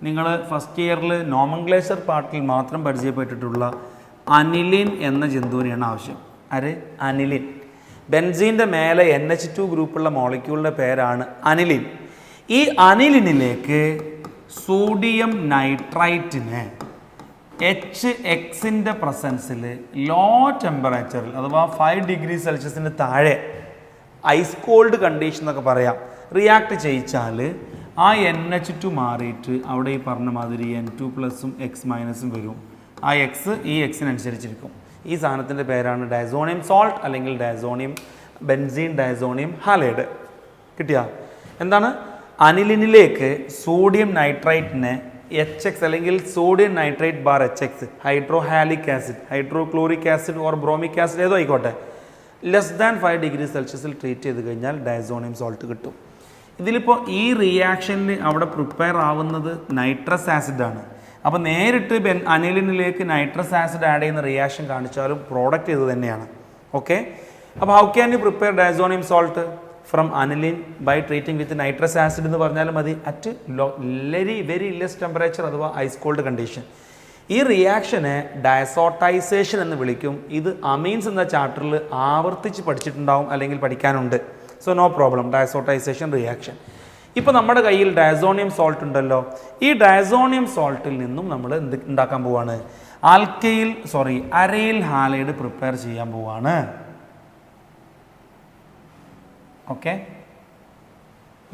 [SPEAKER 1] നിങ്ങൾ ഫസ്റ്റ് ഇയറിൽ നോമൻക്ലേച്ചർ പാർട്ടിൽ മാത്രം പരിചയപ്പെട്ടിട്ടുള്ള അനിലിൻ എന്ന ജന്തുവിനെയാണ് ആവശ്യം. ആര്? അനിലിൻ. ബെൻസീൻ്റെ മേലെ NH2 ഗ്രൂപ്പുള്ള മോളിക്യൂളിൻ്റെ പേരാണ് അനിലിൻ. ഈ അനിലിനിലേക്ക് സോഡിയം നൈട്രൈറ്റിനെ HXൻ്റെ പ്രസൻസിൽ ലോ ടെമ്പറേച്ചറിൽ അഥവാ 5 ഡിഗ്രി സെൽഷ്യസിന് താഴെ ഐസ് കോൾഡ് കണ്ടീഷൻ എന്നൊക്കെ പറയാം റിയാക്ട് ചെയ്യിച്ചാൽ ആ NH2 മാറിയിട്ട് അവിടെ ഈ പറഞ്ഞ മാതിരി N2+ഉം X- വരും. ആ എക്സ് ഈ എക്സിനനുസരിച്ചിരിക്കും. ഈ സാധനത്തിൻ്റെ പേരാണ് ഡയസോണിയം സോൾട്ട് അല്ലെങ്കിൽ ബെൻസീൻ ഡയസോണിയം ഹാലൈഡ്. കിട്ടിയ എന്താണ്? അനിലിനിലേക്ക് സോഡിയം നൈട്രൈറ്റിനെ HX അല്ലെങ്കിൽ sodium nitrite bar HX hydrohalic acid, hydrochloric acid or bromic acid ഏതോ ആയിക്കോട്ടെ, ലെസ് ദാൻ 5 ഡിഗ്രി സെൽഷ്യസിൽ ട്രീറ്റ് ചെയ്ത് കഴിഞ്ഞാൽ ഡയസോണിയം സോൾട്ട് കിട്ടും. ഇതിലിപ്പോൾ ഈ റിയാക്ഷനിൽ അവിടെ പ്രിപ്പയർ ആവുന്നത് നൈട്രസ് ആസിഡാണ്. അപ്പോൾ നേരിട്ട് അനിലിനിലേക്ക് നൈട്രസ് ആസിഡ് ആഡ് ചെയ്യുന്ന റിയാക്ഷൻ കാണിച്ചാലും പ്രോഡക്റ്റ് ഇത് തന്നെയാണ്. ഓക്കെ, അപ്പോൾ how can you prepare diazonium salt from aniline by treating with nitrous acid എന്ന് പറഞ്ഞാലും മതി, അറ്റ് വെരി ലെസ് ടെമ്പറേച്ചർ അഥവാ ഐസ് കോൾഡ് കണ്ടീഷൻ. ഈ റിയാക്ഷനെ ഡയസോട്ടൈസേഷൻ എന്ന് വിളിക്കും. ഇത് അമീൻസ് എന്ന ചാപ്റ്ററിൽ ആവർത്തിച്ച് പഠിച്ചിട്ടുണ്ടാവും അല്ലെങ്കിൽ പഠിക്കാനുണ്ട്. So no problem, diazotization reaction. ഇപ്പോൾ നമ്മുടെ കയ്യിൽ ഡയസോണിയം സോൾട്ട് ഉണ്ടല്ലോ, ഈ ഡയസോണിയം സോൾട്ടിൽ നിന്നും നമ്മൾ എന്ത് ഉണ്ടാക്കാൻ പോവാണ്? അരൈൽ ഹാലൈഡ് പ്രിപ്പയർ ചെയ്യാൻ പോവാണ്. ഓക്കെ,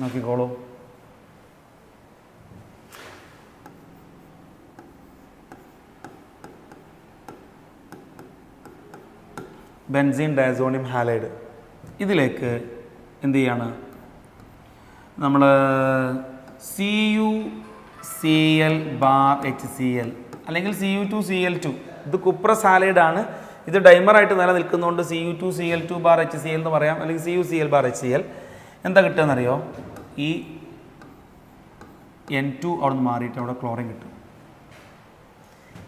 [SPEAKER 1] നോക്കിക്കോളൂ. Benzene diazonium halide. ഇതിലേക്ക് എന്ത് ചെയ്യാണ്? നമ്മൾ CuCl/HCl അല്ലെങ്കിൽ Cu2Cl2, ഇത് കുപ്രസ് ഹാലൈഡാണ്. ഇത് ഡൈമറായിട്ട് നിലനിൽക്കുന്നതുകൊണ്ട് Cu2Cl2/HCl എന്ന് പറയാം, അല്ലെങ്കിൽ CuCl/HCl. എന്താ കിട്ടുകയെന്നറിയോ? ഈ N2 അവിടെ നിന്ന് മാറിയിട്ട് അവിടെ ക്ലോറിൻ കിട്ടും.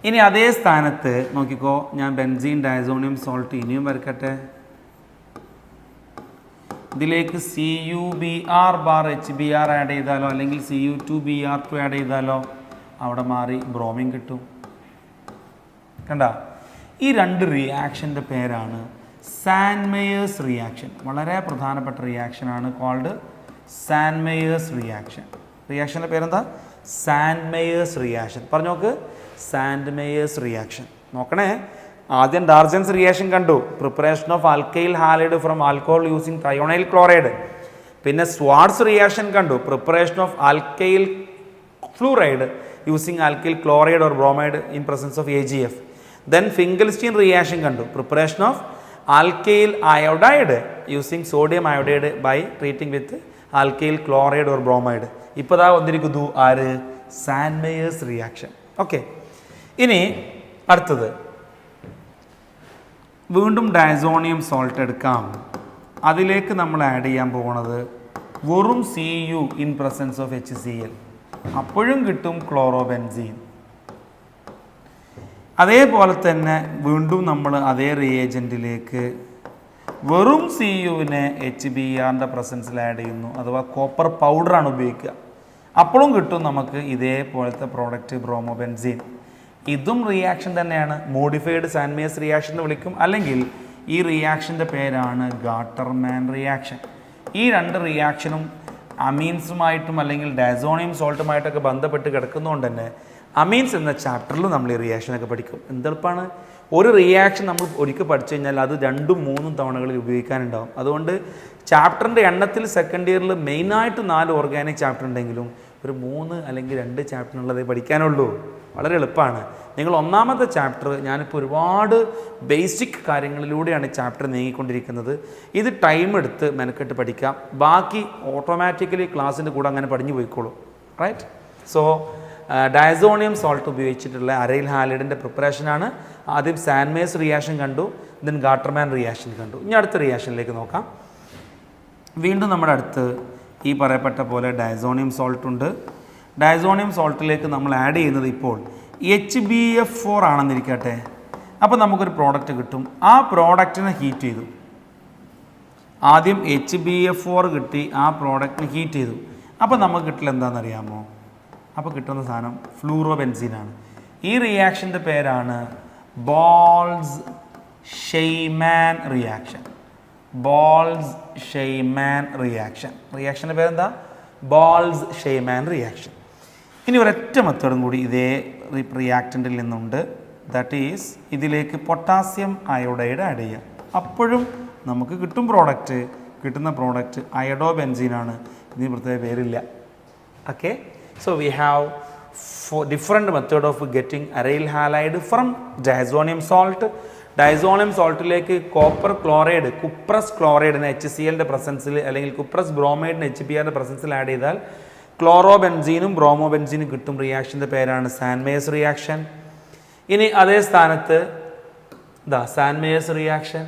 [SPEAKER 1] ഇനി അതേ സ്ഥാനത്ത് നോക്കിക്കോ, ഞാൻ ബെൻസീൻ ഡയസോണിയം സോൾട്ട് ഇനിയും വരക്കട്ടെ. ഇതിലേക്ക് CuBr/HBr ആഡ് ചെയ്താലോ അല്ലെങ്കിൽ Cu2Br2 ആഡ് ചെയ്താലോ അവിടെ മാറി ബ്രോമിൻ കിട്ടും. കണ്ട, ഈ രണ്ട് റിയാക്ഷൻ്റെ പേരാണ് സാൻമെയേഴ്സ് റിയാക്ഷൻ. വളരെ പ്രധാനപ്പെട്ട റിയാക്ഷനാണ്, കോൾഡ് സാൻമെയേഴ്സ് റിയാക്ഷൻ. റിയാക്ഷൻ്റെ പേരെന്താ? Sandmeyer's reaction. പറഞ്ഞു നോക്ക്, സാൻമെയേഴ്സ് റിയാക്ഷൻ. നോക്കണേ, ആദ്യം ഡാർജൻസ് റിയാക്ഷൻ കണ്ടു, preparation of alkyl halide from alcohol using thionyl chloride. പിന്നെ സ്വാർട്സ് റിയാക്ഷൻ കണ്ടു, preparation of alkyl fluoride using alkyl chloride or bromide in presence of AgF. Then Finkelstein reaction കണ്ടു, preparation of alkyl iodide using sodium iodide by treating with alkyl chloride or bromide. ഇപ്പോൾ ദാ വന്നിരിക്കുന്നു ആര്? സാൻമെയേഴ്സ് reaction. Okay, ഇനി അടുത്തത് വീണ്ടും diazonium salt എടുക്കാം. അതിലേക്ക് നമ്മൾ ആഡ് ചെയ്യാൻ പോകുന്നത് വെറും Cu in presence of HCl. അപ്പോഴും കിട്ടും ക്ലോറോബെൻസീൻ. അതേപോലെ തന്നെ വീണ്ടും നമ്മൾ അതേ റിയേജൻറ്റിലേക്ക് വെറും Cuവിനെ HBrൻ്റെ പ്രസൻസിൽ ആഡ് ചെയ്യുന്നു, അഥവാ കോപ്പർ പൗഡറാണ് ഉപയോഗിക്കുക. അപ്പോഴും കിട്ടും നമുക്ക് ഇതേപോലത്തെ പ്രോഡക്റ്റ് ബ്രോമോബെൻസീൻ. ഇതും റിയാക്ഷൻ തന്നെയാണ്, മോഡിഫൈഡ് സാൻമെയേഴ്സ് റിയാക്ഷൻ എന്ന് വിളിക്കും, അല്ലെങ്കിൽ ഈ റിയാക്ഷൻ്റെ പേരാണ് ഗാട്ടർമാൻ റിയാക്ഷൻ. ഈ രണ്ട് റിയാക്ഷനും അമീൻസുമായിട്ടും അല്ലെങ്കിൽ ഡയസോണിയം സോൾട്ടുമായിട്ടൊക്കെ ബന്ധപ്പെട്ട് കിടക്കുന്നതുകൊണ്ട് തന്നെ അമീൻസ് എന്ന ചാപ്റ്ററിൽ നമ്മൾ ഈ റിയാക്ഷനൊക്കെ പഠിക്കും. എന്തെളുപ്പമാണ്, ഒരു റിയാക്ഷൻ നമ്മൾ ഒരിക്കൽ പഠിച്ചു കഴിഞ്ഞാൽ അത് 2-3 തവണകളിൽ ഉപയോഗിക്കാനുണ്ടാവും. അതുകൊണ്ട് ചാപ്റ്ററിൻ്റെ എണ്ണത്തിൽ സെക്കൻഡ് ഇയറിൽ മെയിനായിട്ട് 4 ഓർഗാനിക് ചാപ്റ്റർ ഉണ്ടെങ്കിലും ഒരു 3 അല്ലെങ്കിൽ 2 ചാപ്റ്ററിനുള്ളതേ പഠിക്കാനുള്ളൂ. വളരെ എളുപ്പമാണ്. നിങ്ങൾ ഒന്നാമത്തെ ചാപ്റ്റർ, ഞാനിപ്പോൾ ഒരുപാട് ബേസിക് കാര്യങ്ങളിലൂടെയാണ് ചാപ്റ്റർ നീങ്ങിക്കൊണ്ടിരിക്കുന്നത്. ഇത് ടൈം എടുത്ത് മെനക്കെട്ട് പഠിക്കാം, ബാക്കി ഓട്ടോമാറ്റിക്കലി ക്ലാസ്സിൻ്റെ കൂടെ അങ്ങനെ പഠിഞ്ഞു പോയിക്കോളൂ. റൈറ്റ്? സോ ഡയസോണിയം സോൾട്ട് ഉപയോഗിച്ചിട്ടുള്ള അരൈൽ ഹാലൈഡിൻ്റെ പ്രിപ്പറേഷനാണ്. ആദ്യം സാൻമെയേഴ്സ് റിയാക്ഷൻ കണ്ടു, ദെൻ ഗാട്ടർമാൻ റിയാക്ഷൻ കണ്ടു. ഇനി അടുത്ത റിയാക്ഷനിലേക്ക് നോക്കാം. വീണ്ടും നമ്മുടെ അടുത്ത് ഈ പറയപ്പെട്ട പോലെ ഡയസോണിയം സോൾട്ട് ഉണ്ട്. ഡയസോണിയം സോൾട്ടിലേക്ക് നമ്മൾ ആഡ് ചെയ്യുന്നത് ഇപ്പോൾ HBF4 ആണെന്നിരിക്കട്ടെ. അപ്പോൾ നമുക്കൊരു പ്രോഡക്റ്റ് കിട്ടും. ആ പ്രോഡക്റ്റിനെ ഹീറ്റ് ചെയ്തു. ആദ്യം HBF4 കിട്ടി, ആ പ്രോഡക്റ്റിന് ഹീറ്റ് ചെയ്തു. അപ്പോൾ നമുക്ക് കിട്ടില്ല എന്താണെന്നറിയാമോ? അപ്പോൾ കിട്ടുന്ന സാധനം ഫ്ലൂറോബെൻസീനാണ്. ഈ റിയാക്ഷൻ്റെ പേരാണ് ബോൾസ്-ഷെയ്മാൻ റിയാക്ഷൻ. ബോൾസ്-ഷെയ്മാൻ റിയാക്ഷൻ. റിയാക്ഷൻ്റെ പേരെന്താ? ബോൾസ്-ഷെയ്മാൻ റിയാക്ഷൻ. ഇനി ഒരൊറ്റ മെത്തേഡും കൂടി ഇതേ റിയാക്റ്റൻറ്റിൽ നിന്നുണ്ട്. ദാറ്റ് ഈസ് ഇതിലേക്ക് പൊട്ടാസ്യം അയോഡൈഡ് ആഡ് ചെയ്യാം. അപ്പോഴും നമുക്ക് കിട്ടും പ്രോഡക്റ്റ്. കിട്ടുന്ന പ്രോഡക്റ്റ് അയഡോബെൻസീനാണ്. ഇതിന് പ്രത്യേക പേരില്ല. Okay, so we have different method of getting aryl halide from diazonium salt. Diazonium സോൾട്ടിലേക്ക് കോപ്പർ ക്ലോറൈഡ്, കുപ്രസ് ക്ലോറൈഡിന് HCl പ്രസൻസിൽ അല്ലെങ്കിൽ കുപ്രസ് ബ്രോമൈഡിന് HBr പ്രസൻസിൽ ആഡ് ചെയ്താൽ ക്ലോറോബെൻസീനും ബ്രോമോബെൻസീനും കിട്ടും. റിയാക്ഷൻ്റെ പേരാണ് സാൻമേഴ്സ് റിയാക്ഷൻ. ഇനി അതേ സ്ഥാനത്ത് സാൻമേഴ്സ് റിയാക്ഷൻ.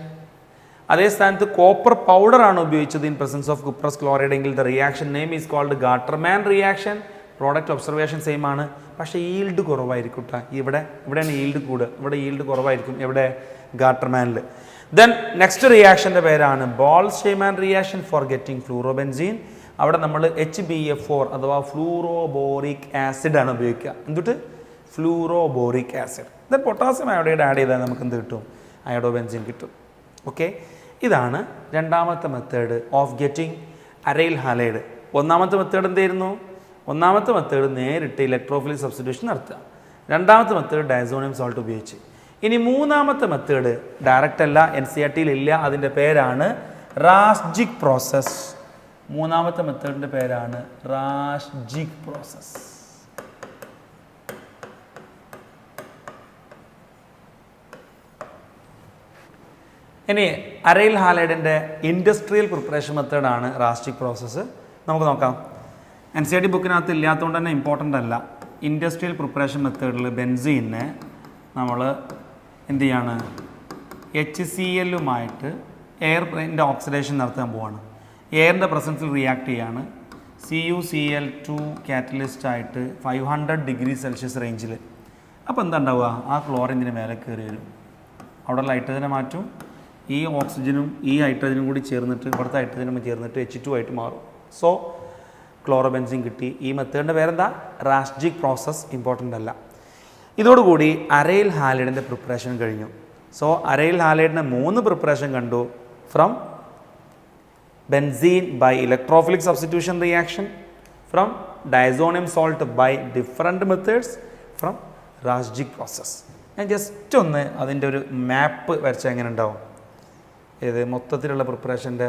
[SPEAKER 1] അതേ സ്ഥാനത്ത് കോപ്പർ പൗഡറാണ് ഉപയോഗിച്ചത് in presence of cuprous chloride എങ്കിൽ the reaction name is called Gattermann reaction. Product observation same ആണ്, പക്ഷേ ഈൽഡ് കുറവായിരിക്കും കേട്ടോ. ഇവിടെയാണ് ഈൽഡ് കൂടുക, ഇവിടെ ഈൽഡ് കുറവായിരിക്കും. എവിടെ? ഗാർട്ടർമാനിൽ. ദെൻ നെക്സ്റ്റ് റിയാക്ഷൻ്റെ പേരാണ് Balz Schiemann reaction for getting fluorobenzene. അവിടെ നമ്മൾ HBF4 അഥവാ ഫ്ലൂറോബോറിക് ആസിഡ് ആണ് ഉപയോഗിക്കുക. എന്തുട്ട്? Fluoroboric acid. Then potassium iodide add ചെയ്താൽ നമുക്ക് എന്ത് കിട്ടും? അയോഡോബെൻസീൻ കിട്ടും. ഓക്കെ, ഇതാണ് രണ്ടാമത്തെ method of getting aryl halide. ഒന്നാമത്തെ മെത്തേഡ് എന്തായിരുന്നു? ഒന്നാമത്തെ മെത്തേഡ് നേരിട്ട് ഇലക്ട്രോഫിലിക് സബ്സ്റ്റിറ്റ്യൂഷൻ നടത്തുക. രണ്ടാമത്തെ മെത്തേഡ് ഡയസോണിയം സോൾട്ട് ഉപയോഗിച്ച്. ഇനി മൂന്നാമത്തെ മെത്തേഡ് ഡയറക്റ്റ് അല്ല, NCERT-യിൽ ഇല്ല. അതിൻ്റെ പേരാണ് റാസ്ജിക് പ്രോസസ്. മൂന്നാമത്തെ മെത്തേഡിൻ്റെ പേരാണ് റാസ്ജിക് പ്രോസസ്. ഇനി അരൈൽ ഹാലൈഡിൻ്റെ ഇൻഡസ്ട്രിയൽ പ്രിപ്പറേഷൻ മെത്തേഡാണ് റാസ്ജിക് പ്രോസസ്സ്. നമുക്ക് നോക്കാം. NCERT ബുക്കിനകത്ത് ഇല്ലാത്തതുകൊണ്ട് തന്നെ ഇമ്പോർട്ടൻ്റ് അല്ല. ഇൻഡസ്ട്രിയൽ പ്രിപ്പറേഷൻ മെത്തേഡിൽ ബെൻസീനെ നമ്മൾ എന്ത് ചെയ്യാണ്? HCl-ഉമായിട്ട് എയറിൻ്റെ ഓക്സിഡേഷൻ നടത്താൻ പോവാണ്. എയറിൻ്റെ പ്രസൻസിൽ റിയാക്ട് ചെയ്യാണ്. CuCl2 കാറ്റലിസ്റ്റ് ആയിട്ട് 500 ഡിഗ്രി സെൽഷ്യസ് റേഞ്ചിൽ. അപ്പോൾ എന്താ ഉണ്ടാവുക? ആ ക്ലോറിൻ്റെ മേലെ കയറി വരും. അവിടെ ഹൈഡ്രജനെ മാറ്റും. ഈ ഓക്സിജനും ഈ ഹൈഡ്രജനും കൂടി ചേർന്നിട്ട് ഇവിടുത്തെ ഹൈഡ്രജനും ചേർന്നിട്ട് H2 ആയിട്ട് മാറും. സോ ക്ലോറോബെൻസീൻ കിട്ടി. ഈ മെത്തേഡിൻ്റെ പേരെന്താ? റാസ്ജിക് പ്രോസസ്. ഇമ്പോർട്ടൻ്റ് അല്ല. ഇതോടുകൂടി അരൈൽ ഹാലൈഡിൻ്റെ പ്രിപ്പറേഷൻ കഴിഞ്ഞു. സോ അരൈൽ ഹാലൈഡിൻ്റെ 3 പ്രിപ്പറേഷൻ കണ്ടു. From benzene by electrophilic substitution reaction, from diazonium salt by different methods, from Raschig process. ഞാൻ ജസ്റ്റ് ഒന്ന് അതിൻ്റെ ഒരു മാപ്പ് വരച്ചാൽ എങ്ങനെ ഉണ്ടാവും? ഏത് മൊത്തത്തിലുള്ള പ്രിപ്പറേഷൻ്റെ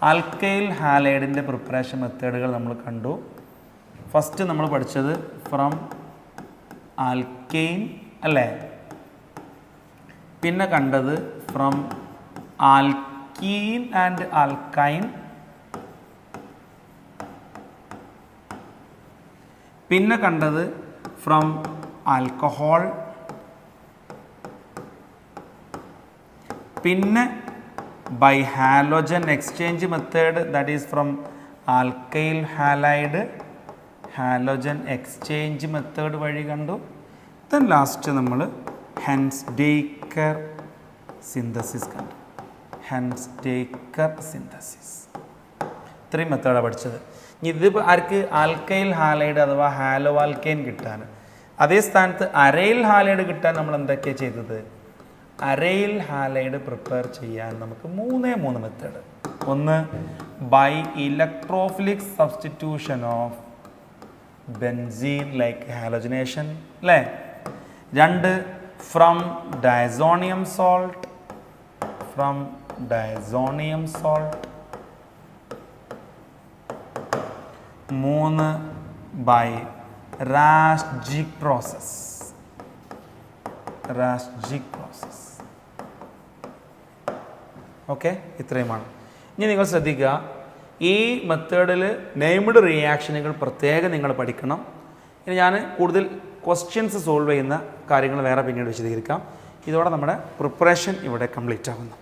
[SPEAKER 1] ആൽക്കൈൽ ഹാലൈഡിൻ്റെ പ്രിപ്പറേഷൻ മെത്തേഡുകൾ നമ്മൾ കണ്ടു. ഫസ്റ്റ് നമ്മൾ പഠിച്ചത് ഫ്രം ആൽക്കെയിൻ അല്ലേ? പിന്നെ കണ്ടത് ഫ്രം ആൽക്കീൻ ആൻഡ് ആൽക്കൈൻ. പിന്നെ കണ്ടത് ഫ്രം ആൽക്കഹോൾ. പിന്നെ by halogen exchange method, that is from alkyl halide halogen exchange method വഴി കണ്ടു. then ലാസ്റ്റ് നമ്മൾ ഹെൻസ്-ഡേക്കർ സിന്തസിസ് കണ്ടു. ഹെൻസ്-ഡേക്കർ സിന്തസിസ്. ഇത്രയും മെത്തേഡാണ് പഠിച്ചത്. ഇതിപ്പോൾ ആർക്ക്? ആൽക്കൈൽ ഹാലൈഡ് അഥവാ ഹാലോ ആൽക്കൈൻ കിട്ടാൻ. അതേ സ്ഥാനത്ത് അരൈൽ ഹാലൈഡ് കിട്ടാൻ നമ്മൾ എന്തൊക്കെയാണ് ചെയ്തത്? അരൈൽ ഹാലൈഡ് പ്രിപ്പയർ ചെയ്യാൻ നമുക്ക് 3 മെത്തേഡ്. ഒന്ന് by electrophilic substitution of benzene like halogenation അല്ലേ? 2 from diazonium salt. From diazonium salt. 3 by Raschig process. Raschig process. Okay, ഇത്രയുമാണ്. ഇനി നിങ്ങൾ ശ്രദ്ധിക്കുക, ഈ മെത്തേഡിൽ നെയ്മഡ് റിയാക്ഷനുകൾ പ്രത്യേകം നിങ്ങൾ പഠിക്കണം. ഇനി ഞാൻ കൂടുതൽ ക്വസ്റ്റ്യൻസ് സോൾവ് ചെയ്യുന്ന കാര്യങ്ങൾ വേറെ പിന്നീട് വിശദീകരിക്കാം. ഇതോടെ നമ്മുടെ പ്രിപ്പറേഷൻ ഇവിടെ കംപ്ലീറ്റ് ആകുന്നു.